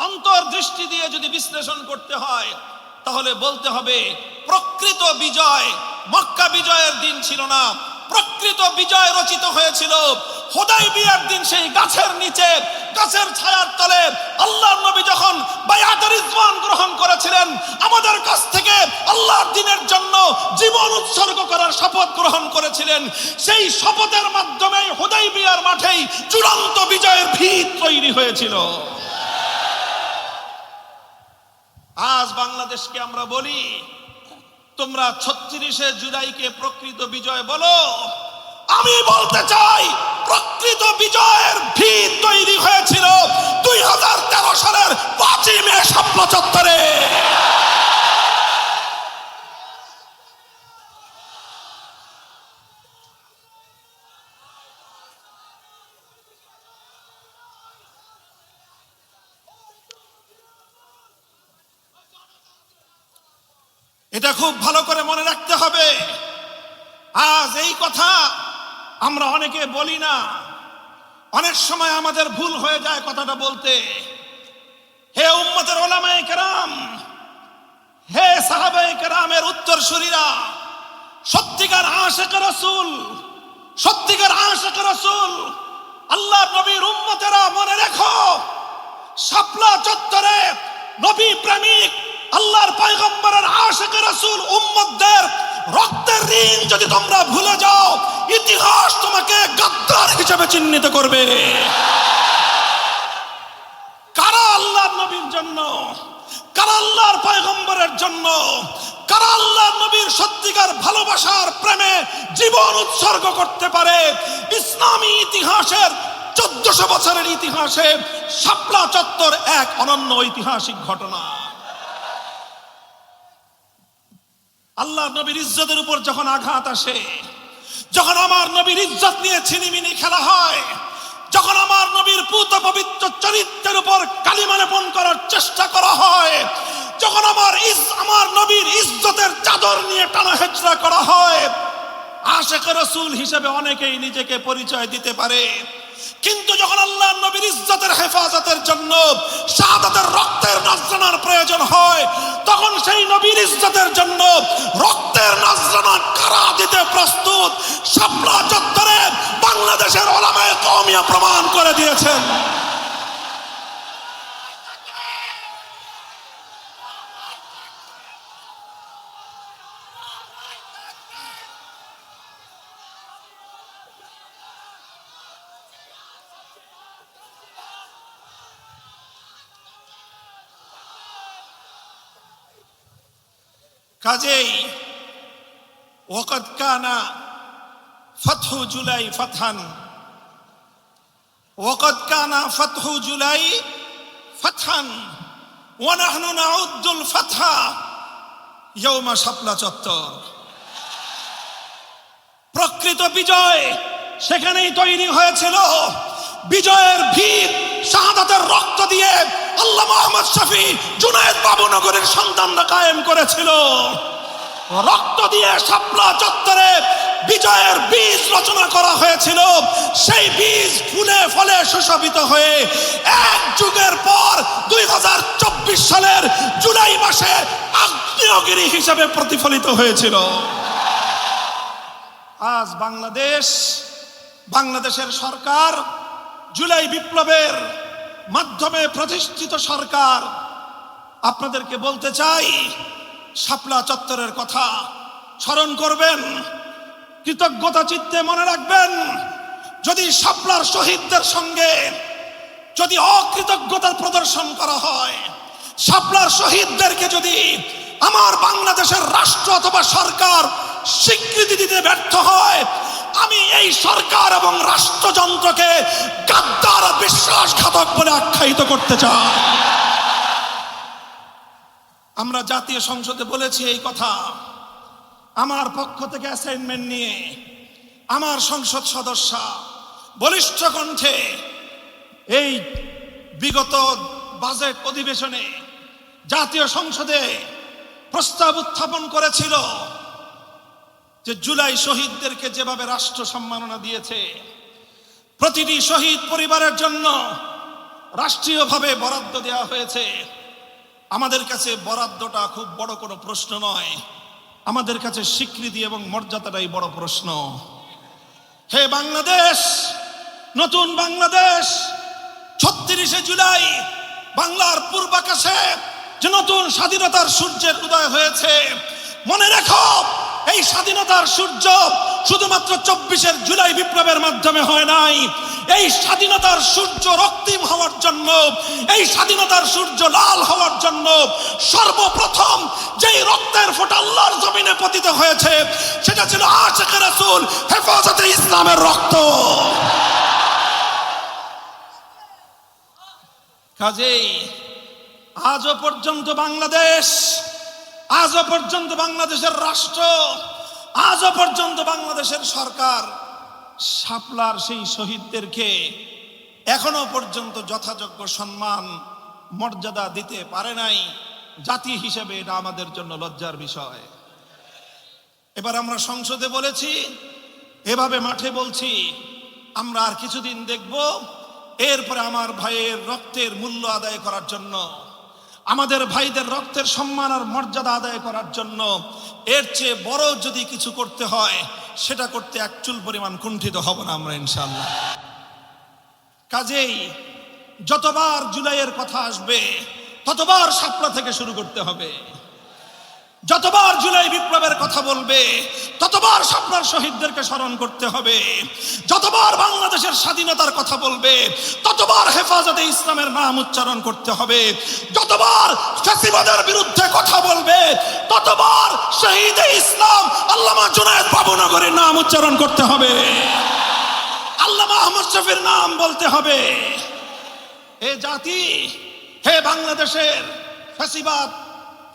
অন্তর্দৃষ্টি দিয়ে যদি বিশ্লেষণ করতে হয়, তাহলে বলতে হবে প্রকৃত বিজয় মক্কা বিজয়ের দিন ছিল না। প্রকৃত বিজয় রচিত হয়েছিল হুদাইবিয়ার দিন, সেই গাছের নিচে, গাছের ছায়ার তলে আল্লাহর নবী যখন বায়াতে রিদওয়ান গ্রহণ করেছিলেন, আমাদের কাছ থেকে আল্লাহর দ্বীনের জন্য জীবন উৎসর্গ করার শপথ গ্রহণ করেছিলেন। সেই শপথের মাধ্যমে হুদাইবিয়ার মাঠেই চূড়ান্ত বিজয়ের ভিত তৈরি হয়েছিল। আজ বাংলাদেশকে আমরা বলি তোমরা 36শে জুলাইকে প্রকৃত বিজয় বলো। আমি বলতে চাই প্রকৃত বিজয়ের ভিত তৈরি হয়েছিল 2013 সালের 5ই মে শাপলা চত্বরে। এটা খুব ভালো করে মনে রাখতে হবে। আজ এই কথা আমরা অনেকে বলি না, অনেক সময় আমাদের ভুল হয়ে যায় কথাটা বলতে। হে উম্মতের ওলামায়ে কেরাম, হে সাহাবায়ে কেরামের উত্তরসূরিরা, সত্যিকার আশিক রাসূল, সত্যিকার আশিক রাসূল আল্লাহর নবীর উম্মতেরা মনে রেখো, শাপলা চত্বরে নবী প্রেমিক আল্লাহর পয়গম্বরের আশিক রাসূল উম্মতদের রক্তের ঋণ যদি তোমরা ভুলে যাও, ইতিহাস তোমাকে গাদ্দার হিসেবে চিহ্নিত করবে। কারা আল্লাহর নবীর জন্য, কারা আল্লাহর পয়গম্বরের জন্য, কারা আল্লাহর নবীর সত্যিকার ভালোবাসার প্রেমে জীবন উৎসর্গ করতে পারে। ইসলামী ইতিহাসের 1400 বছরের ইতিহাসে শাপলা চত্বর এক অনন্য ঐতিহাসিক ঘটনা। আল্লাহ নবীর ইজ্জতের উপর যখন আঘাত আসে, যখন আমার নবীর ইজ্জত নিয়ে ছিনিমিনি খেলা হয়, যখন আমার নবীর পুত পবিত্র চরিত্রের উপর কালিমা লেপন করার চেষ্টা করা হয়, যখন আমার নবীর ইজ্জতের চাদর নিয়ে টানা হেচড়া করা হয়, আশিক রাসূল হিসেবে অনেকেই নিজেকে পরিচয় দিতে পারে, কিন্তু যখন আল্লাহ নবীর ইজ্জতের হেফাজতের জন্য শাহাদাতের রক্তের নজরানার প্রয়োজন হয়, তখন সেই নবীর ইজ্জতের জন্য রক্তের নজরানা কারা দিতে প্রস্তুত, শাপলা চত্বরে বাংলাদেশের উলামায়ে কওমিয়া প্রমাণ করে দিয়েছেন। কাজেই ওয়াকাদ কানা ফাতহু জুলাই ফাতহান, ওয়াকাদ কানা ফাতহু জুলাই ফাতহান ওয়া নাহনু নাউদ্দুল ফাতহা ইয়াওমা শাপলা চত্বর। প্রকৃত বিজয় সেখানেই তৈরি হয়েছিল। বিজয়ের ভিত শাহাদাতের রক্ত দিয়ে আল্লামা আহমদ শফী জুনায়েদ বাবুনগরের সন্তানরা কায়েম করেছিল। রক্ত দিয়ে শাপলা চত্বরে বিজয়ের বীজ রচনা করা হয়েছিল। সেই বীজ ফুলে ফলে সুশোভিত হয়ে এক যুগের পর 2024 সালের জুলাই মাসে আগ্নেয়গিরি হিসেবে প্রতিফলিত হয়েছিল। আজ বাংলাদেশের সরকার, জুলাই বিপ্লবের মাধ্যমে প্রতিষ্ঠিত সরকার, আপনাদেরকে বলতে চাই, শাপলা চত্বরের কথা স্মরণ করবেন, কৃতজ্ঞতা চিত্তে মনে রাখবেন। যদি শাপলার শহীদদের সঙ্গে যদি অকৃতজ্ঞতার প্রদর্শন করা হয়, শাপলার শহীদদেরকে যদি আমার বাংলাদেশের রাষ্ট্র অথবা সরকার স্বীকৃতি দিতে ব্যর্থ হয়, আমি এই সরকার এবং রাষ্ট্রযন্ত্রকে গাদ্দার বিশ্বাসঘাতক বলে আখ্যায়িত করতে চাই। আমরা জাতীয় সংসদে বলেছি এই কথা। আমার পক্ষ থেকে অ্যাসাইনমেন্ট নিয়ে আমার সংসদ সদস্য বলিষ্ঠ কণ্ঠে এই বিগত বাজেট অধিবেশনে জাতীয় সংসদে প্রস্তাব উত্থাপন করেছিল যে জুলাই শহীদদেরকে যেভাবে রাষ্ট্র সম্মাননা দিয়েছে, প্রতিটি শহীদ পরিবারের জন্য রাষ্ট্রীয়ভাবে বরাদ্দ দেওয়া হয়েছে। আমাদের কাছে বরাদ্দটা খুব বড় কোনো প্রশ্ন নয়, আমাদের কাছে স্বীকৃতি এবং মর্যাদাটাই বড় প্রশ্ন। হে বাংলাদেশ, নতুন বাংলাদেশ, 36শে জুলাই বাংলার পূর্বাকাশে যে নতুন স্বাধীনতার সূর্যের উদয় হয়েছে, মনে রেখো এই স্বাধীনতার সূর্য শুধুমাত্র 24 জুলাই বিপ্লবের মাধ্যমে হয় নাই। এই স্বাধীনতার সূর্য রক্তিম হওয়ার জন্য, এই স্বাধীনতার সূর্য লাল হওয়ার জন্য সর্বপ্রথম যেই রক্তের ফোঁটা আল্লাহর জমিনে পতিত হয়েছে, সেটা ছিল আশিক রাসূল হেফাজতে ইসলামের রক্ত। কাজেই আজও পর্যন্ত বাংলাদেশের রাষ্ট্র, আজও পর্যন্ত বাংলাদেশের সরকার শাপলার সেই শহীদদেরকে এখনো পর্যন্ত যথাযোগ্য সম্মান মর্যাদা দিতে পারে নাই। জাতি হিসেবে এটা আমাদের জন্য লজ্জার বিষয়। এবার আমরা সংসদে বলেছি, এভাবে মাঠে বলছি, আমরা আর কিছুদিন দেখব, এরপরে আমার ভাইয়ের রক্তের মূল্য আদায় করার জন্য, আমাদের ভাইদের রক্তের সম্মান আর মর্যাদা আদায় করার জন্য এর চেয়ে বড় যদি কিছু করতে হয়, সেটা করতে এক চুল পরিমাণ কুণ্ঠিত হব না আমরা ইনশাআল্লাহ। কাজেই যতবার জুলাইয়ের কথা আসবে, ততবার শাপলা থেকে শুরু করতে হবে। যতবার জুলাই বিপ্লবের কথা বলবে ততবার স্বপ্নার শহীদদেরকে স্মরণ করতে হবে। যতবার বাংলাদেশের স্বাধীনতার কথা বলবে ততবার হেফাজতে ইসলামের নাম উচ্চারণ করতে হবে। যতবার ফ্যাসিবাদের বিরুদ্ধে কথা বলবে ততবার শহীদে ইসলাম আল্লামা জুনায়েদ বাবুনগরীর নাম উচ্চারণ করতে হবে, আল্লামা আহমদ শফীর নাম বলতে হবে। হে জাতি, হে বাংলাদেশের ফ্যাসিবাদ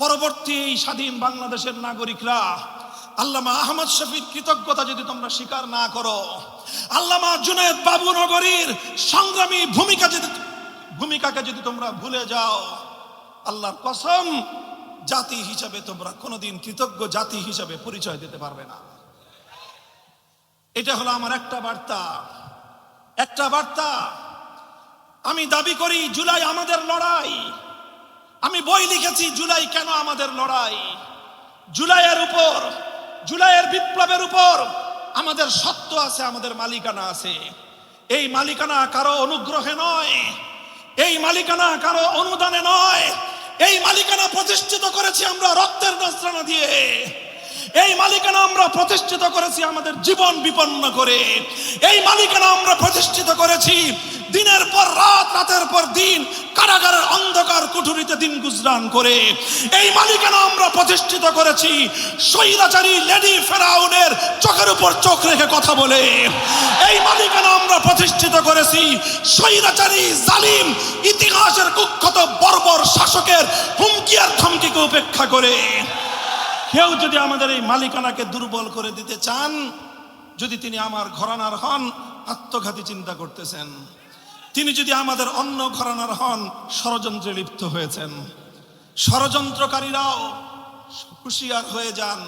পরবর্তী এই স্বাধীন বাংলাদেশের নাগরিকরা, আল্লামা আহমদ শফীর কৃতজ্ঞতা যদি তোমরা স্বীকার না করো, আল্লামা জুনায়েদ বাবুনগরীর সংগ্রামী ভূমিকাকে যদি তোমরা ভুলে যাও, আল্লাহর কসম জাতি হিসাবে তোমরা কোনোদিন কৃতজ্ঞ জাতি হিসাবে পরিচয় দিতে পারবে না। এটা হলো আমার একটা বার্তা। আমি দাবি করি জুলাই আমাদের লড়াই। আমি বই লিখেছি জুলাই কেন আমাদের লড়াই। জুলাইয়ের বিপ্লবের উপর আমাদের সত্য আছে, আমাদের মালিকানা আছে। এই মালিকানা কারো অনুগ্রহে নয়, এই মালিকানা কারো অনুদানে নয়, এই মালিকানা প্রতিষ্ঠিত করেছি আমরা রক্তের নজরানা দিয়ে। এই মালিকানা আমরা প্রতিষ্ঠিত করেছি আমাদের জীবন বিপন্ন করে। এই মালিকানা আমরা প্রতিষ্ঠিত করেছি দিনের পর রাত, রাতের পর দিন কারাগারের অন্ধকার কুঠুরিতে দিন গুজরান করে। এই মালিকানা আমরা প্রতিষ্ঠিত করেছি স্বৈরাচারী লেডি ফেরাউনের চোখের উপর চোখ রেখে কথা বলে। এই মালিকানা আমরা প্রতিষ্ঠিত করেছি স্বৈরাচারী জালিম ইতিহাসের কুখ্যাত বর্বর শাসকের হুমকি আর ধমকিকে উপেক্ষা করে। কেউ যদি আমাদের এই মালিকানাকে দুর্বল করে দিতে চান, যদি তিনি আমার ঘরানার হন, আত্মঘাতী চিন্তা করতেছেন। তিনি যদি আমাদের অন্য ঘরানার হন, ষড়যন্ত্রে লিপ্ত হয়েছেন। ষড়যন্ত্রকারীরাও হুঁশিয়ার হয়ে যান।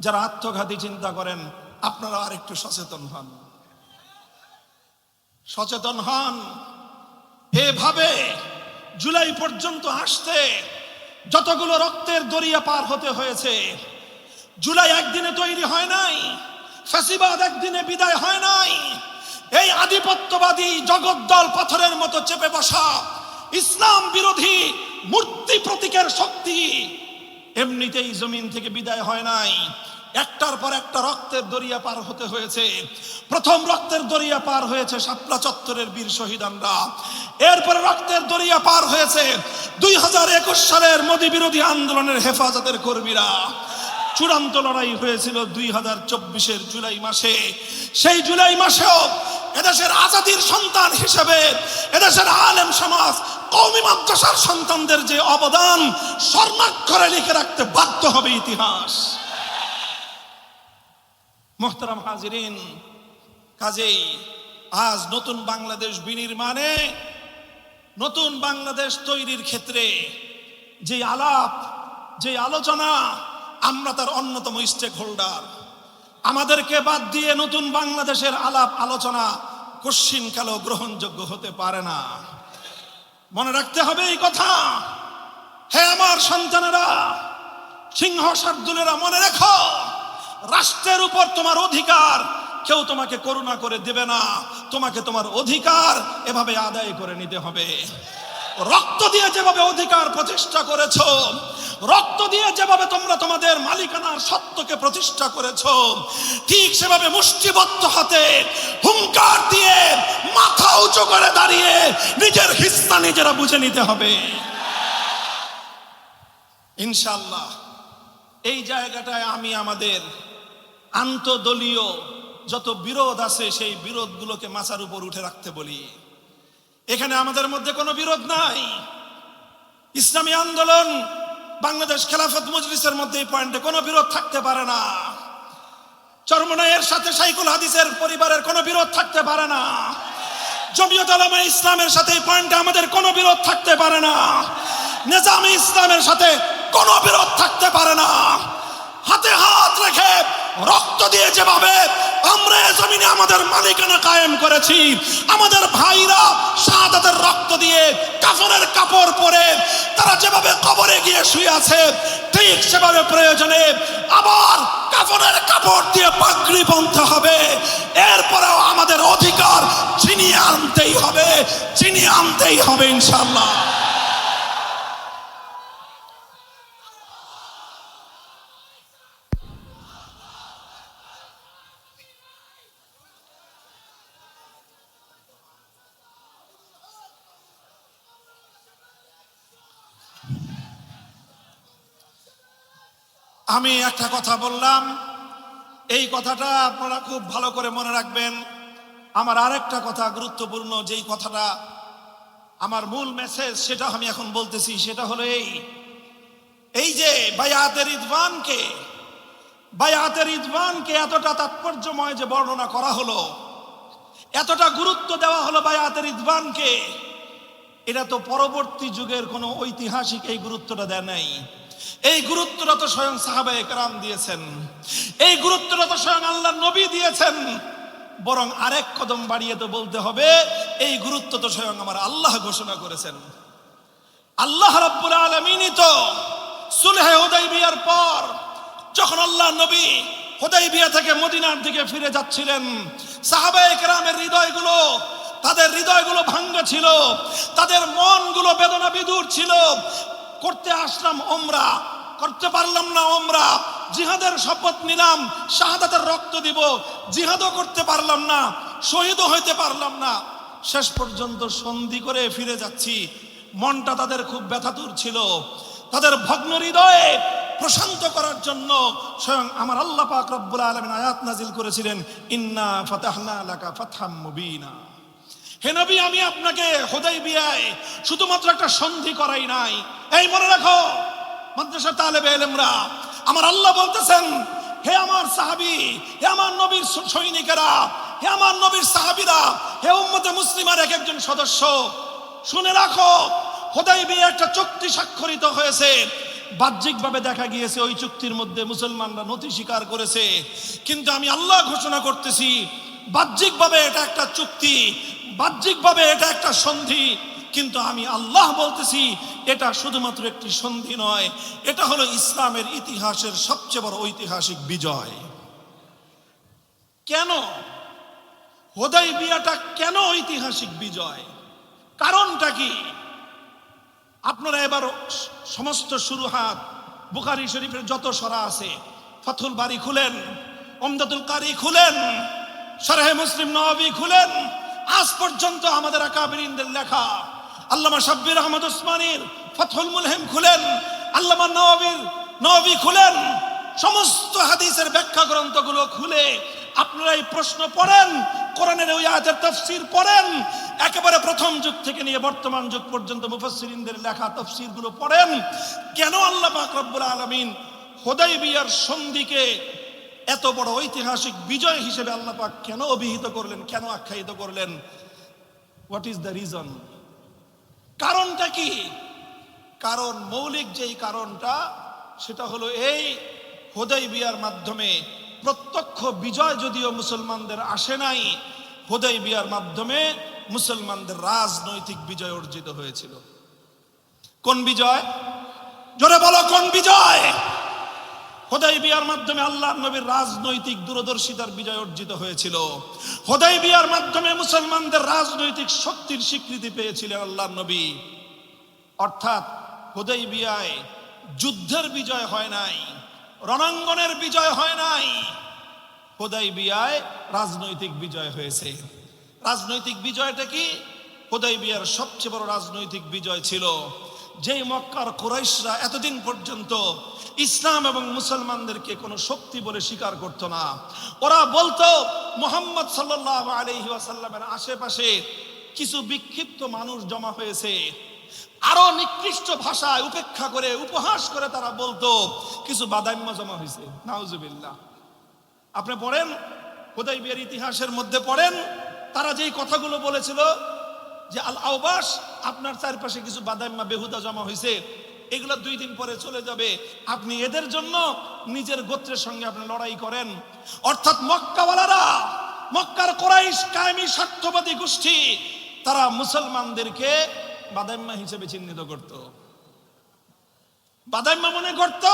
যারা আত্মঘাতী চিন্তা করেন, আপনারা আর একটু সচেতন হন। এভাবে জুলাই পর্যন্ত আসতে যতগুলো রক্তের দরিয়া পার হতে হয়েছে, জুলাই একদিনে তৈরি হয় নাই, ফ্যাসিবাদ একদিনে বিদায় হয় নাই। এই আধিপত্যবাদী জগদ্দল পাথরের মতো চেপে বসা ইসলাম বিরোধী মূর্তি প্রতীকের শক্তি এমনিতেই জমিন থেকে বিদায় হয় নাই। একটার পর একটা রক্তের দরিয়া পার হতে হয়েছে। প্রথম রক্তের দরিয়া পার হয়েছে শাপলা চত্বরের বীর শহীদানরা। এরপরে রক্তের দরিয়া পার হয়েছে 2021 সালের মোদী বিরোধী আন্দোলনের হেফাজতের কর্মীরা। চূড়ান্ত লড়াই হয়েছিল 2024-এর জুলাই মাসে। সেই জুলাই মাসেও এদেশের আজাদির সন্তান হিসেবে এদেশের আলেম সমাজ, কওমি মাদ্রাসার সন্তানদের যে অবদান স্বর্ণাক্ষরে লিখে রাখতে বাধ্য হবে ইতিহাস। মোহতারাম হাজিরিন, কাজেই আজ নতুন বাংলাদেশ বিনির্মাণে, নতুন বাংলাদেশ তৈরির ক্ষেত্রে যে আলাপ, যে আলোচনা, আমরা তার অন্যতম স্টেক হোল্ডার। আমাদেরকে বাদ দিয়ে নতুন বাংলাদেশের আলাপ আলোচনা কশ্চিনকালেও গ্রহণযোগ্য হতে পারে না। মনে রাখতে হবে এই কথা। হে আমার সন্তানেরা, সিংহ শার্দুলেরা, মনে রেখো, রাষ্ট্রের উপর তোমার অধিকার কেউ তোমাকে করুণা করে দেবে না। তোমাকে তোমার অধিকার এভাবে আদায় করে নিতে হবে। রক্ত দিয়ে যেভাবে অধিকার প্রতিষ্ঠা করেছো, রক্ত দিয়ে যেভাবে তোমরা তোমাদের মালিকানার সত্যকে প্রতিষ্ঠা করেছো, ঠিক সেভাবে মুষ্টিবদ্ধ হাতে হুঙ্কার দিয়ে মাথা উঁচু করে দাঁড়িয়ে নিজের হিস্সা নিজেরা বুঝে নিতে হবে ইনশাআল্লাহ। এই জায়গাটায় আমি আমাদের আন্তদলীয় যত বিরোধ আছে সেই বিরোধগুলোকে মাথার উপর উঠে রাখতে বলি। এখানে আমাদের মধ্যে কোনো বিরোধ নাই। ইসলামী আন্দোলন, বাংলাদেশ খেলাফত মজলিসের মধ্যে এই পয়েন্টে কোনো বিরোধ থাকতে পারে না। চরমনাইয়ের সাথে শাইখুল হাদিসের পরিবারের কোনো বিরোধ থাকতে পারে না। জমিয়ত উলামা ইসলামের সাথে এই পয়েন্টে আমাদের কোনো বিরোধ থাকতে পারে না। নিজামে ইসলামের সাথে কোনো বিরোধ থাকতে পারে না। হাতে হাত রেখে রক্ত দিয়ে যেভাবে আমরা জমিনে আমাদের মালিকানা কায়েম করেছি, আমাদের ভাইরা শাহাদাতের রক্ত দিয়ে কাফনের কাপড় পরে তারা যেভাবে কবরে গিয়ে শুয়ে আছে, ঠিক সেভাবে প্রয়োজনে আবার কাফনের কাপড় দিয়ে পাগড়ি বাঁধতে হবে। এরপরেও আমাদের অধিকার ছিনিয়ে আনতেই হবে ইনশাআল্লাহ। আমি একটা কথা বললাম, এই কথাটা আপনারা খুব ভালো করে মনে রাখবেন। আমার আরেকটা কথা গুরুত্বপূর্ণ, যেই কথাটা আমার মূল মেসেজ, সেটা আমি এখন বলতেছি। সেটা হলো এই যে বায়াতের রিদওয়ানকে এতটা তাৎপর্যময় যে বর্ণনা করা হলো, এতটা গুরুত্ব দেওয়া হলো বায়াতের রিদওয়ানকে, এটা তো পরবর্তী যুগের কোনো ঐতিহাসিক এই গুরুত্বটা দেয় নাই। এই গুরুত্বটা তো স্বয়ং সাহাবায়ে কেরাম দিয়েছেন, এই গুরুত্বটা তো স্বয়ং আল্লাহর নবী দিয়েছেন। বরং আরেক কদম বাড়িয়ে তো বলতে হবে, এই গুরুত্ব তো স্বয়ং আমার আল্লাহ ঘোষণা করেছেন। আল্লাহ রাব্বুল আলামিনই তো সুলহে হুদাইবিয়ার পর, যখন আল্লাহ নবী হুদাইবিয়া থেকে মদিনার দিকে ফিরে যাচ্ছিলেন, সাহাবায়ে কেরামের তাদের হৃদয়গুলো ভাঙ্গা ছিল, তাদের মনগুলো বেদনা বিদুর ছিল। করতে আসলাম ওমরা, করতে পারলাম না ওমরা, জিহাদের শপথ নিলাম, শাহাদাতের রক্ত দিব, জিহাদও করতে পারলাম না, শহীদও হইতে পারলাম না, শেষ পর্যন্ত সন্ধি করে ফিরে যাচ্ছি। মনটা তাদের খুব ব্যথাতুর ছিল। তাদের ভগ্ন হৃদয়ে প্রশান্ত করার জন্য স্বয়ং আমার আল্লাহ পাক রব্বুল আলামিন আয়াত নাজিল করেছিলেন, ইন্না ফাতাহনা লাকা ফাতহাম মুবিনা। হে নবী, আমি আপনাকে হুদাইবিয়ায় শুধুমাত্র একটা সন্ধি করাই নাই। এই মনে রাখো মাদ্রাসা তালেবে ইলমরা, আমার আল্লাহ বলতেছেন, হে আমার সাহাবী, হে আমার নবীর সৈনিকেরা, হে আমার নবীর সাহাবীরা, হে উম্মতে মুসলিমার এক একজন সদস্য, শুনে রাখো, হুদাইবিয়া একটা চুক্তি স্বাক্ষরিত হয়েছে। বাহ্যিকভাবে দেখা গিয়েছে ওই চুক্তির মধ্যে মুসলমানরা নথি স্বীকার করেছে, কিন্তু আমি আল্লাহ ঘোষণা করতেছি, বাহ্যিকভাবে এটা একটা চুক্তি, বাহ্যিকভাবে এটা একটা সন্ধি, কিন্তু আমি আল্লাহ বলতেছি, এটা শুধুমাত্র একটি সন্ধি নয়, এটা হলো ইসলামের ইতিহাসের সবচেয়ে বড় ঐতিহাসিক বিজয়। কেন হুদাইবিয়াটা কেন ঐতিহাসিক বিজয়? কারণটা কি? আপনারা এবার সমস্ত শুরুহাত বুখারী শরীফের যত সরা আছে, ফাথুল বারী খুলেন, উমদাতুল কারী খুলেন, শরহে মুসলিম নববী খুলেন, আজ পর্যন্ত আমাদের আকাবিরিনদের লেখা, আল্লামা শাব্বির আহমদ উসমানীর ফাথুল মুলহিম খুলেন, আল্লামা নববী খুলেন, সমস্ত হাদিসের ব্যাখ্যা গ্রন্থগুলো খুলে আপনারা এই প্রশ্ন পড়েন, কোরআনের ওই আয়াতের তাফসীর পড়েন, একেবারে প্রথম যুগ থেকে নিয়ে বর্তমান যুগ পর্যন্ত মুফাসসিরিনদের লেখা তাফসীরগুলো পড়েন। কেন আল্লাহ পাক রব্বুল আলামিন হুদাইবিয়ার সন্ধিকে এত বড় ঐতিহাসিক বিজয় হিসেবে আল্লাহ পাক কেন অভিহিত করলেন, কেন আখ্যায়িত করলেন? What is the reason? কারণটা কি? কারণ, মৌলিক যেই কারণটা, সেটা হলো এই, হুদাইবিয়ার মাধ্যমে প্রত্যক্ষ বিজয় যদিও মুসলমানদের আসে নাই, হুদাইবিয়ার মাধ্যমে মুসলমানদের রাজনৈতিক বিজয় অর্জিত হয়েছিল। কোন বিজয়? জোরে বলো, কোন বিজয়? হুদাইবিয়ার মাধ্যমে আল্লাহর নবীর রাজনৈতিক দূরদর্শিতার বিজয় অর্জিত হয়েছিল। হুদাইবিয়ার মাধ্যমে মুসলমানদের রাজনৈতিক শক্তির স্বীকৃতি পেয়েছিলেন আল্লাহর নবী। অর্থাৎ হুদাইবিয়ায় যুদ্ধের বিজয় হয় নাই, রণাঙ্গনের বিজয় হয় নাই, হুদাইবিয়ায় রাজনৈতিক বিজয় হয়েছে। রাজনৈতিক বিজয়টা কি? হুদাইবিয়ার সবচেয়ে বড় রাজনৈতিক বিজয় ছিল যেই মক্কার কুরাইশরা এতদিন পর্যন্ত ইসলাম এবং মুসলমানদেরকে কোনো শক্তি বলে স্বীকার করত না। ওরা বলতো মুহাম্মদ সাল্লাল্লাহু আলাইহি ওয়াসাল্লামের আশেপাশে কিছু বিক্ষিপ্ত মানুষ জমা হয়েছে। আরো নিকৃষ্ট ভাষায় উপেক্ষা করে, উপহাস করে তারা বলতো কিছু বাদাইম্য জমা হয়েছে। নাউজুবিল্লাহ। আপনি পড়েন হুদাইবিয়ার ইতিহাসের মধ্যে পড়েন, তারা যেই কথাগুলো বলেছিল যে আল আওবাস, আপনার চারপাশে কিছু বাদাইম্মা বেহুদা জমা হয়েছে, এগুলো 2 দিন পরে চলে যাবে, আপনি এদের জন্য নিজের গোত্রের সঙ্গে আপনি লড়াই করেন। অর্থাৎ মক্কাওয়ালারা, মক্কার কুরাইশ কায়েমি স্বার্থবাদী গোষ্ঠী, তারা মুসলমানদেরকে বাদাইম্মা হিসেবে চিহ্নিত করত। বাদাইম্মা মনে করত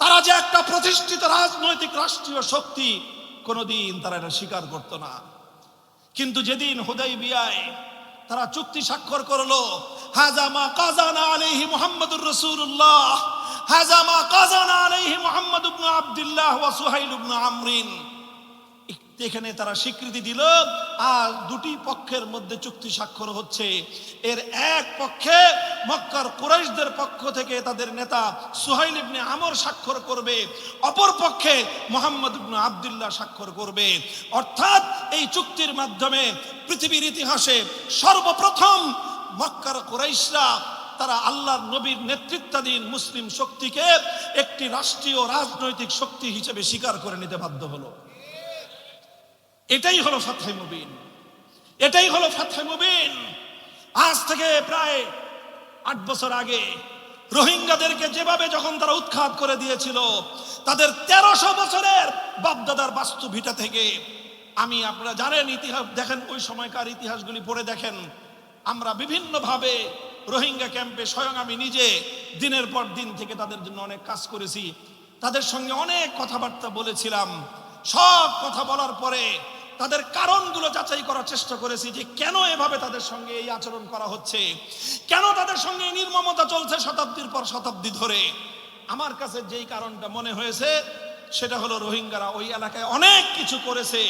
তারা যে একটা প্রতিষ্ঠিত রাজনৈতিক রাষ্ট্রীয় শক্তি, কোনোদিন তারা এটা স্বীকার করত না। কিন্তু যেদিন হুদাইবিয়ায় তারা চুক্তি স্বাক্ষর করলো, হাযা মা কাযানা আলাইহি মুহাম্মাদুর রাসূলুল্লাহ, হাযা মা কাযানা আলাইহি মুহাম্মদ ইবনে আব্দুল্লাহ ওয়া সুহাইল ইবনে আমরিন, এখানে তারা স্বীকৃতি দিল আর দুটি পক্ষের মধ্যে চুক্তি স্বাক্ষর হচ্ছে। এর এক পক্ষে মক্কার কুরাইশদের পক্ষ থেকে তাদের নেতা সুহাইল ইবনে আমর স্বাক্ষর করবে, অপর পক্ষে মুহাম্মদ ইবনে আব্দুল্লাহ স্বাক্ষর করবে। অর্থাৎ এই চুক্তির মাধ্যমে পৃথিবীর ইতিহাসে সর্বপ্রথম মক্কার কুরাইশরা তারা আল্লাহর নবীর নেতৃত্বাধীন মুসলিম শক্তিকে একটি রাষ্ট্রীয় রাজনৈতিক শক্তি হিসেবে স্বীকার করে নিতে বাধ্য হলো। এটাই হলো ফাতহে মুবিন, এটাই হলো ফাতহে মুবিন। আজ থেকে প্রায় 8 বছর আগে রোহিঙ্গাদেরকে যেভাবে যখন তারা উৎখাত করে দিয়েছিল, তাদের 1300 বছরের বাপদাদার বাস্তু ভিটা থেকে, আপনারা জানেন ইতিহাস দেখেন, ওই সময়কার ইতিহাসগুলি পড়ে দেখেন, আমরা বিভিন্নভাবে রোহিঙ্গা ক্যাম্পে স্বয়ং আমি নিজে দিনের পর দিন থেকে তাদের জন্য অনেক কাজ করেছি, তাদের সঙ্গে অনেক কথাবার্তা বলেছিলাম। সব কথা বলার পরে তাদের কারণগুলো যাচাই করার চেষ্টা করেছি যে কেন এভাবে তাদের সঙ্গে এই আচরণ করা হচ্ছে, কেন তাদের সঙ্গে এই নির্মমতা চলছে শতাব্দীর পর শতাব্দী ধরে। আমার কাছে যেই কারণটা মনে হয়েছে সেটা হলো রোহিঙ্গারা ওই এলাকায় অনেক কিছু করেছে,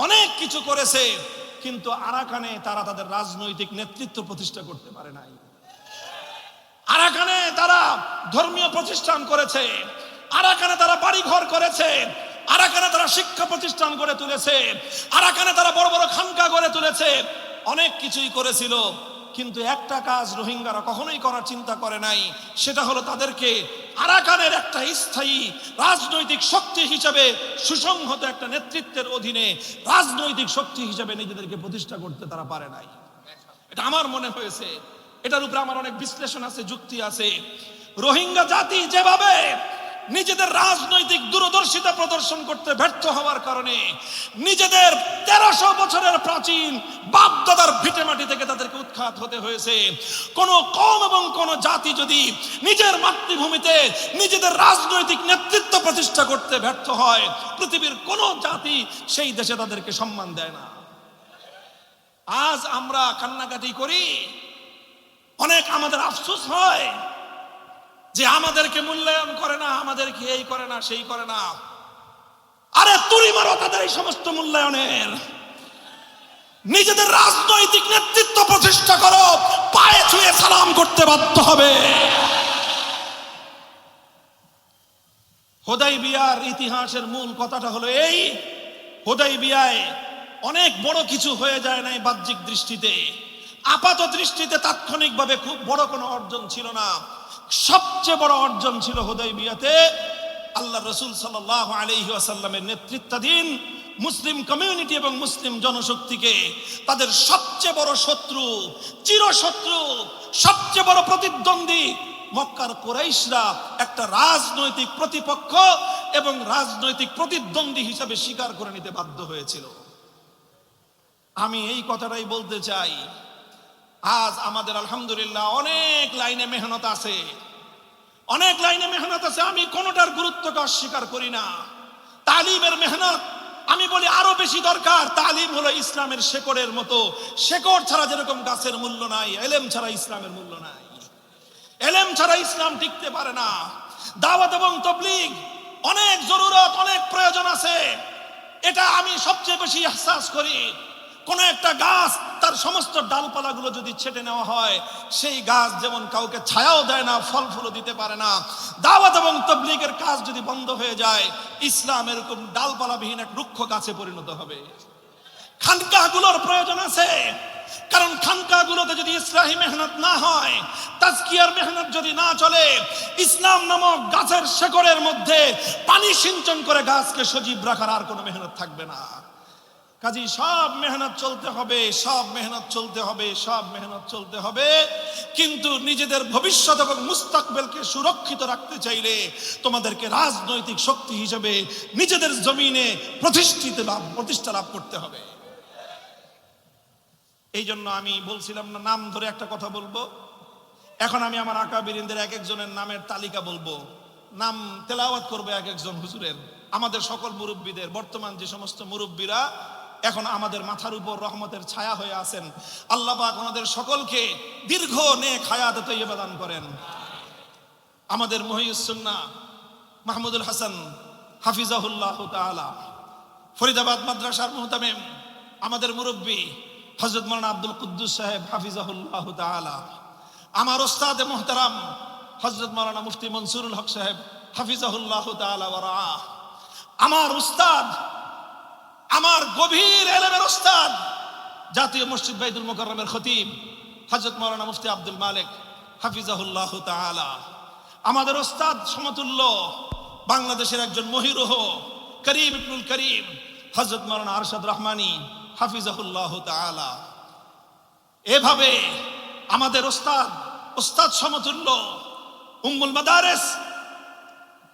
অনেক কিছু করেছে, কিন্তু আরাকানে তারা তাদের রাজনৈতিক নেতৃত্ব প্রতিষ্ঠা করতে পারে নাই। আরাকানে তারা ধর্মীয় প্রতিষ্ঠান করেছে, আরাকানে তারা বাড়িঘর করেছে, আরাকানে তারা শিক্ষা প্রতিষ্ঠান গড়ে তুলেছে, আরাকানে তারা বড় বড় খানকা গড়ে তুলেছে, অনেক কিছুই করেছিল। কিন্তু একটা কাজ রোহিঙ্গারা কখনোই করার চিন্তা করে নাই, সেটা হলো তাদেরকে আরাকানের একটা স্থায়ী রাজনৈতিক শক্তি হিসেবে, সুসংহত একটা নেতৃত্বের অধীনে রাজনৈতিক শক্তি হিসেবে নিজেদেরকে প্রতিষ্ঠা করতে তারা পারে নাই। এটা আমার মনে হয়েছে, এটার উপরে আমার অনেক বিশ্লেষণ আছে, যুক্তি আছে। রোহিঙ্গা জাতি যেভাবে নিজেদের রাজনৈতিক দূরদর্শিতা প্রদর্শন করতে ব্যর্থ হওয়ার কারণে নিজেদের 1300 বছরের প্রাচীন বাপদাদার ভিটেমাটি থেকে তাদেরকে উৎখাত হতে হয়েছে। কোন কওম এবং কোন জাতি যদি নিজের মাতৃভূমিতে নিজেদের রাজনৈতিক নেতৃত্ব প্রতিষ্ঠা করতে ব্যর্থ হয়, পৃথিবীর কোন জাতি সেই দেশে তাদেরকে সম্মান দেয় না। আজ আমরা কান্নাকাটি করি, অনেক আমাদের আফসোস হয় যে আমাদেরকে মূল্যায়ন করে না, আমাদেরকে এই করে না, সেই করে না। আরে তুড়ি মারো তাদের এই সমস্ত মূল্যায়নের, নিজেদের রাজনৈতিক নেতৃত্ব প্রতিষ্ঠা করো, পায়ে ছুঁয়ে সালাম করতে বাধ্য হবে। হুদাইবিয়ার ইতিহাসের মূল কথাটা হলো এই, হুদাইবিয়ায় অনেক বড় কিছু হয়ে যায় নাই বাহ্যিক দৃষ্টিতে, আপাত দৃষ্টিতে তাৎক্ষণিকভাবে খুব বড় কোনো অর্জন ছিল না। সবচেয়ে বড় অর্জন ছিল হুদাইবিয়াতে আল্লাহ রাসূল সাল্লাল্লাহু আলাইহি ওয়াসাল্লামের নেতৃত্বাধীন মুসলিম কমিউনিটি এবং মুসলিম জনশক্তিকে তাদের সবচেয়ে বড় শত্রু, চিরশত্রু, সবচেয়ে বড় প্রতিদ্বন্দ্বী মক্কার কুরাইশরা একটা রাজনৈতিক প্রতিপক্ষ এবং রাজনৈতিক প্রতিদ্বন্দ্বী হিসেবে স্বীকার করে নিতে বাধ্য হয়েছিল। আমি এই কথাটাই বলতে চাই, আজ আমাদের আলহামদুলিল্লাহ অনেক লাইনে মেহনত আছে, অনেক লাইনে মেহনত আছে। আমি কোনোটার গুরুত্বকে অস্বীকার করি না। তালিমের মেহনত আমি বলি আরো বেশি দরকার। তালিম হলো ইসলামের শেকড়ের মতো, শেকড় ছাড়া যেরকম গাছের মূল্য নাই, এলেম ছাড়া ইসলামের মূল্য নাই, এলেম ছাড়া ইসলাম টিকতে পারে না। দাওয়াত এবং তাবলীগ অনেক জরুরত, অনেক প্রয়োজন আছে, এটা আমি সবচেয়ে বেশি ইহসাস করি। কোন একটা গাছ তার সমস্ত ডালপালাগুলো যদি ছেটে নেওয়া হয়, সেই গাছ যেমন কাউকে ছায়াও দেয় না, ফল ফুলও দিতে পারে না। দাওয়াত এবং তাবলীগের কাজ যদি বন্ধ হয়ে যায়, ইসলাম এরকম ডালপালাবিহীন এক রুক্ষ গাছে পরিণত হবে। খানকাগুলোর প্রয়োজন আছে, কারণ খানকাগুলোতে যদি ইসলাহি মেহনত না হয়, তাজকিয়ার মেহনত যদি না চলে, ইসলাম নামক গাছের শেকড়ের মধ্যে পানি সিঞ্চন করে গাছকে সজীব রাখার আর কোনো মেহনত থাকবে না। কাজী সব মেহনত চলতে হবে, সব মেহনত চলতে হবে, সব মেহনত চলতে হবে। কিন্তু নিজেদের ভবিষ্যৎ এবং মুস্তাকবেলকে সুরক্ষিত রাখতে চাইলে তোমাদেরকে রাজনৈতিক শক্তি হিসেবে নিজেদের জমিনে প্রতিষ্ঠা লাভ করতে হবে। এই জন্য আমি বলছিলাম না, নাম ধরে একটা কথা বলবো। এখন আমি আমার আকাবিরিনদের এক একজনের নামের তালিকা বলবো, নাম তেলাওয়াত করবো এক একজন হুজুরের। আমাদের সকল মুরব্বীদের, বর্তমান যে সমস্ত মুরব্বীরা এখন আমাদের মাথার উপর রহমতের ছায়া হয়ে আছেন, আল্লাহ পাক ওনাদের সকলকে দীর্ঘ নেক হায়াত তৈয়বা দান করেন। আমাদের মহিউস সুন্নাহ মাহমুদুল হাসান হাফিজাহুল্লাহ তাআলা, ফরিদাবাদ মাদ্রাসার মুহতামিম আমাদের মুরব্বী হযরত মাওলানা আব্দুল কুদ্দুস সাহেব হাফিজাহুল্লাহ তাআলা, আমার ওস্তাদ মুহতারাম হযরত মাওলানা মুফতি মনসুরুল হক সাহেব হাফিজাহুল্লাহ তাআলা ওয়া রাআহ, আমার উস্তাদ, আমার গভীর ইলমের উস্তাদ, জাতীয় মসজিদ বাইতুল মুকাররমের খতিব হযরত মাওলানা মুফতি আব্দুল মালিক হাফিজাহুল্লাহ তাআলা, আমাদের ওস্তাদ সমতুল্য বাংলাদেশের একজন মহিরুহ করিম ইবনুল করিম হযরত মাওলানা আরশাদ রহমানী হাফিজাহুল্লাহ তাআলা। এভাবে আমাদের ওস্তাদ সমতুল্য উম্মুল মাদারিস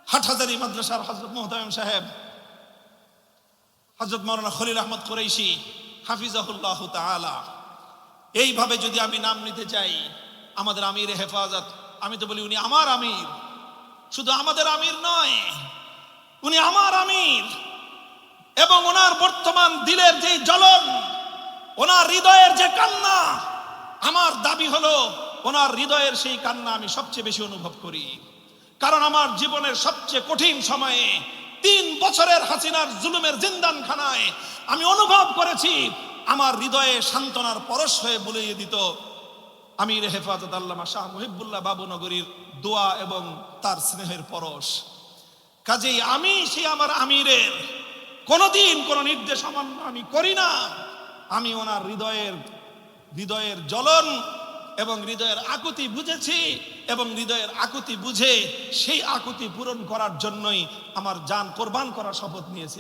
হাটহাজারী মাদ্রাসার হযরত মুহতামিম সাহেব হযরত মাওলানা খলিল আহমদ কুরাইশি হাফিজাহুল্লাহ তাআলা। এইভাবে যদি আমি নাম নিতে চাই, আমাদের আমির হেফাজত, আমি তো বলি উনি আমার আমির, শুধু আমাদের আমির নয়, উনি আমার আমির। এবং ওনার বর্তমান দিলের যে জ্বলন, ওনার হৃদয়ের যে কান্না, আমার দাবি হলো ওনার হৃদয়ের সেই কান্না আমি সবচেয়ে বেশি অনুভব করি। কারণ আমার জীবনের সবচেয়ে কঠিন সময়ে 3 বছরের হাসিনার জুলুমের জিন্দানখানায় আমি অনুভব করেছি আমার হৃদয়ে সান্ত্বনার পরশ হয়ে বুলিয়ে দিত আমির হেফাজত আল্লামা শাহ মুহিবুল্লাহ বাবুনগরীর দোয়া এবং তার স্নেহের পরশ। কাজেই আমি সেই আমার আমিরের কোনোদিন কোন নির্দেশ অমান্য আমি করি না। আমি ওনার হৃদয়ের জ্বলন এবং হৃদয়ের আকুতি বুঝেছি, এবং হৃদয়ের আকুতি বুঝে সেই আকুতি পূরণ করার জন্যই আমার জান কোরবান করার শপথ নিয়েছি।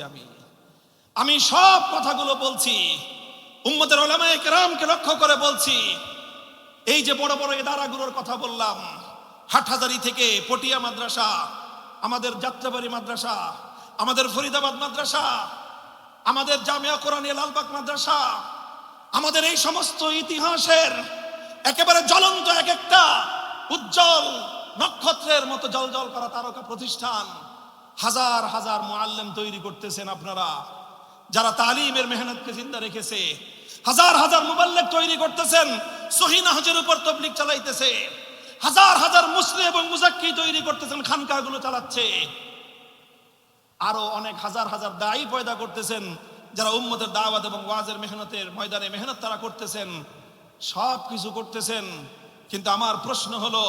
আমি সব কথাগুলো বলছি উম্মতের উলামায়ে কেরামকে লক্ষ্য করে বলছি। এই যে বড় বড় ইদারাগুলোর কথা বললাম, হাটহাজারী থেকে পটিয়া মাদ্রাসা, আমাদের যাত্রাবাড়ি মাদ্রাসা, আমাদের ফরিদাবাদ মাদ্রাসা, আমাদের জামিয়া কোরআনিয়া লালবাগ মাদ্রাসা, আমাদের এই সমস্ত ইতিহাসের একেবারে জ্বলন্ত এক একটা উজ্জ্বল নক্ষত্রের মতো জ্বলজ্বল করা তারকা প্রতিষ্ঠান, হাজার হাজার মুআল্লিম তৈরি করতেছেন আপনারা, যারা তালিমের মেহনতকে জিন্দা রেখেছে। হাজার হাজার মুবাল্লিগ তৈরি করতেছেন, সহিহ নাহজের উপর তাবলীগ চালাইতেছে। হাজার হাজার মুসলিম এবং মুজাক্কি তৈরি করতেছেন, খানকাগুলো চালাচ্ছে। আরো অনেক হাজার হাজার দায়ী পয়দা করতেছেন, যারা উম্মতের দাওয়াত এবং ওয়াজের মেহনতের ময়দানে মেহনত তারা করতেছেন। সব কিছু করতেছেন, কিন্তু আমার প্রশ্ন হলো,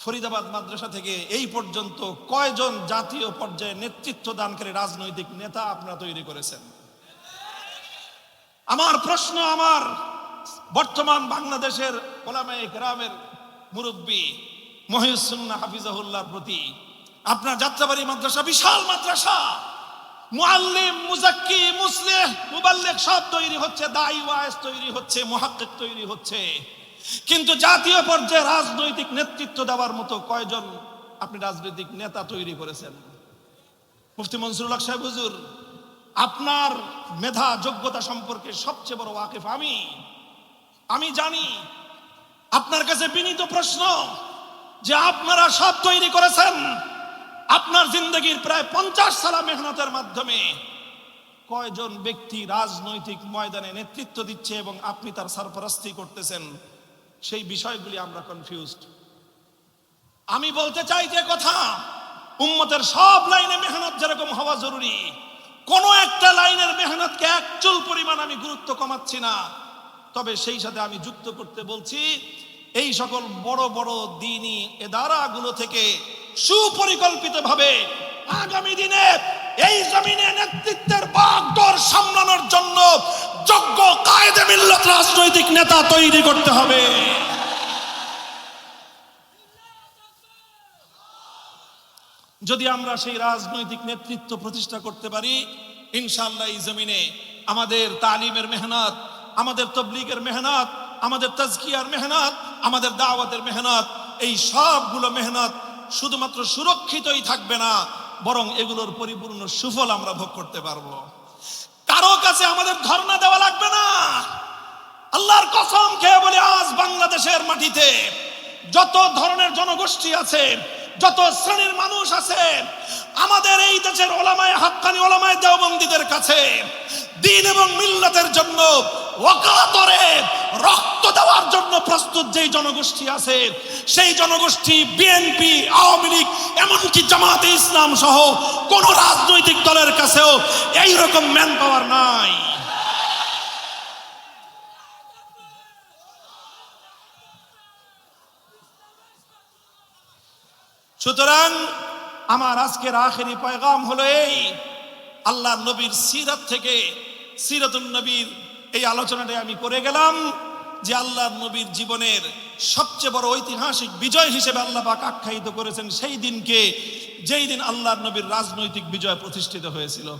ফরিদাবাদ মাদ্রাসা থেকে এই পর্যন্ত কয়জন জাতীয় পর্যায়ে নেতৃত্ব দানকারী রাজনৈতিক নেতা আপনারা তৈরি করেছেন? আমার প্রশ্ন আমার বর্তমান বাংলাদেশের উলামায়ে কেরামের মুরব্বী মহিউস সুন্নাহ হাফিজাহুল্লাহর প্রতি। আপনার যাত্রাবাড়ি মাদ্রাসা বিশাল মাদ্রাসা, মুআল্লিম, মুজাক্কি, মুসলিহ, মুবাল্লিগ সব তৈরি হচ্ছে, দাঈ ওয়াইজ তৈরি হচ্ছে, মুহাক্কিক তৈরি হচ্ছে, কিন্তু জাতীয় পর্যায়ে রাজনৈতিক নেতৃত্ব দেওয়ার মতো কয়জন আপনি রাজনৈতিক নেতা তৈরি করেছেন? মুফতি মনসুরুল হক সাহেব হুজুর, আপনার মেধা যোগ্যতা সম্পর্কে সবচেয়ে বড় ওয়াকিফ আমি জানি। আপনার কাছে বিনীত প্রশ্ন যে আপনারা সব তৈরি করেছেন, আপনার জিন্দগির প্রায় 50 সালা মেহনতের মাধ্যমে কয়জন ব্যক্তি রাজনৈতিক ময়দানে নেতৃত্ব দিচ্ছে এবং আপনি তার সরপরস্তি করতেছেন? সেই বিষয়গুলি আমরা কনফিউজড। আমি বলতে চাই যে কথা, উম্মতের সব লাইনে মেহনত যেরকম হওয়া জরুরি, কোন একটা লাইনের মেহনতকে এক চুল পরিমাণ আমি গুরুত্ব কমাচ্ছি না। তবে সেই সাথে আমি যুক্ত করতে বলছি, এই সকল বড় বড় দ্বীনি ইদারাগুলো থেকে সুপরিকল্পিতভাবে আগামী দিনে এই জমিনে নেতৃত্বের বাগডোর সামলানোর জন্য যোগ্য কায়েদে মিল্লাত রাজনৈতিক নেতা তৈরি করতে হবে। যদি আমরা সেই রাজনৈতিক নেতৃত্ব প্রতিষ্ঠা করতে পারি, ইনশাআল্লাহ এই জমিনে আমাদের তালিমের মেহনত, আমাদের তাবলীগের মেহনত, আমাদের তাজকিয়ার মেহনত, আমাদের দাওয়াতের মেহনত, এই সবগুলো মেহনত শুধুমাত্র সুরক্ষিতই থাকবে না, বরং এগুলোর পরিপূর্ণ সুফল আমরা ভোগ করতে পারবো। কারো কাছে আমাদের ধর্ণা দেওয়া লাগবে না। আল্লাহর কসম খেয়ে বলে, আজ বাংলাদেশের মাটিতে যত ধরনের জনগোষ্ঠী আছে, যত শ্রেণীর মানুষ আছে, আমাদের এই দেশের ওলামায়ে হাক্কানি, ওলামায়ে দেওবন্দীদের কাছে দ্বীন এবং মিল্লাতের জন্য অকাতরে রক্ত দেওয়ার জন্য প্রস্তুত যেই জনগোষ্ঠী আছে, সেই জনগোষ্ঠী বিএনপি, আওয়ামী লীগ, এমনকি জামাতে ইসলাম সহ কোন রাজনৈতিক দলের কাছেও এই রকম ম্যান পাওয়ার নাই। সুতরাং আমার আজকের আখেরি পয়গাম হলো এই, আল্লাহ নবীর সিরাত থেকে, সিরাতুন নবীর এই আলোচনাটাই আমি করে গেলাম যে আল্লাহ নবীর জীবনের সবচেয়ে বড় ঐতিহাসিক বিজয় হিসেবে আল্লাহ পাক আখ্যায়িত করেছেন সেই দিনকে, যেই দিন আল্লাহ নবীর রাজনৈতিক বিজয় প্রতিষ্ঠিত হয়েছিল।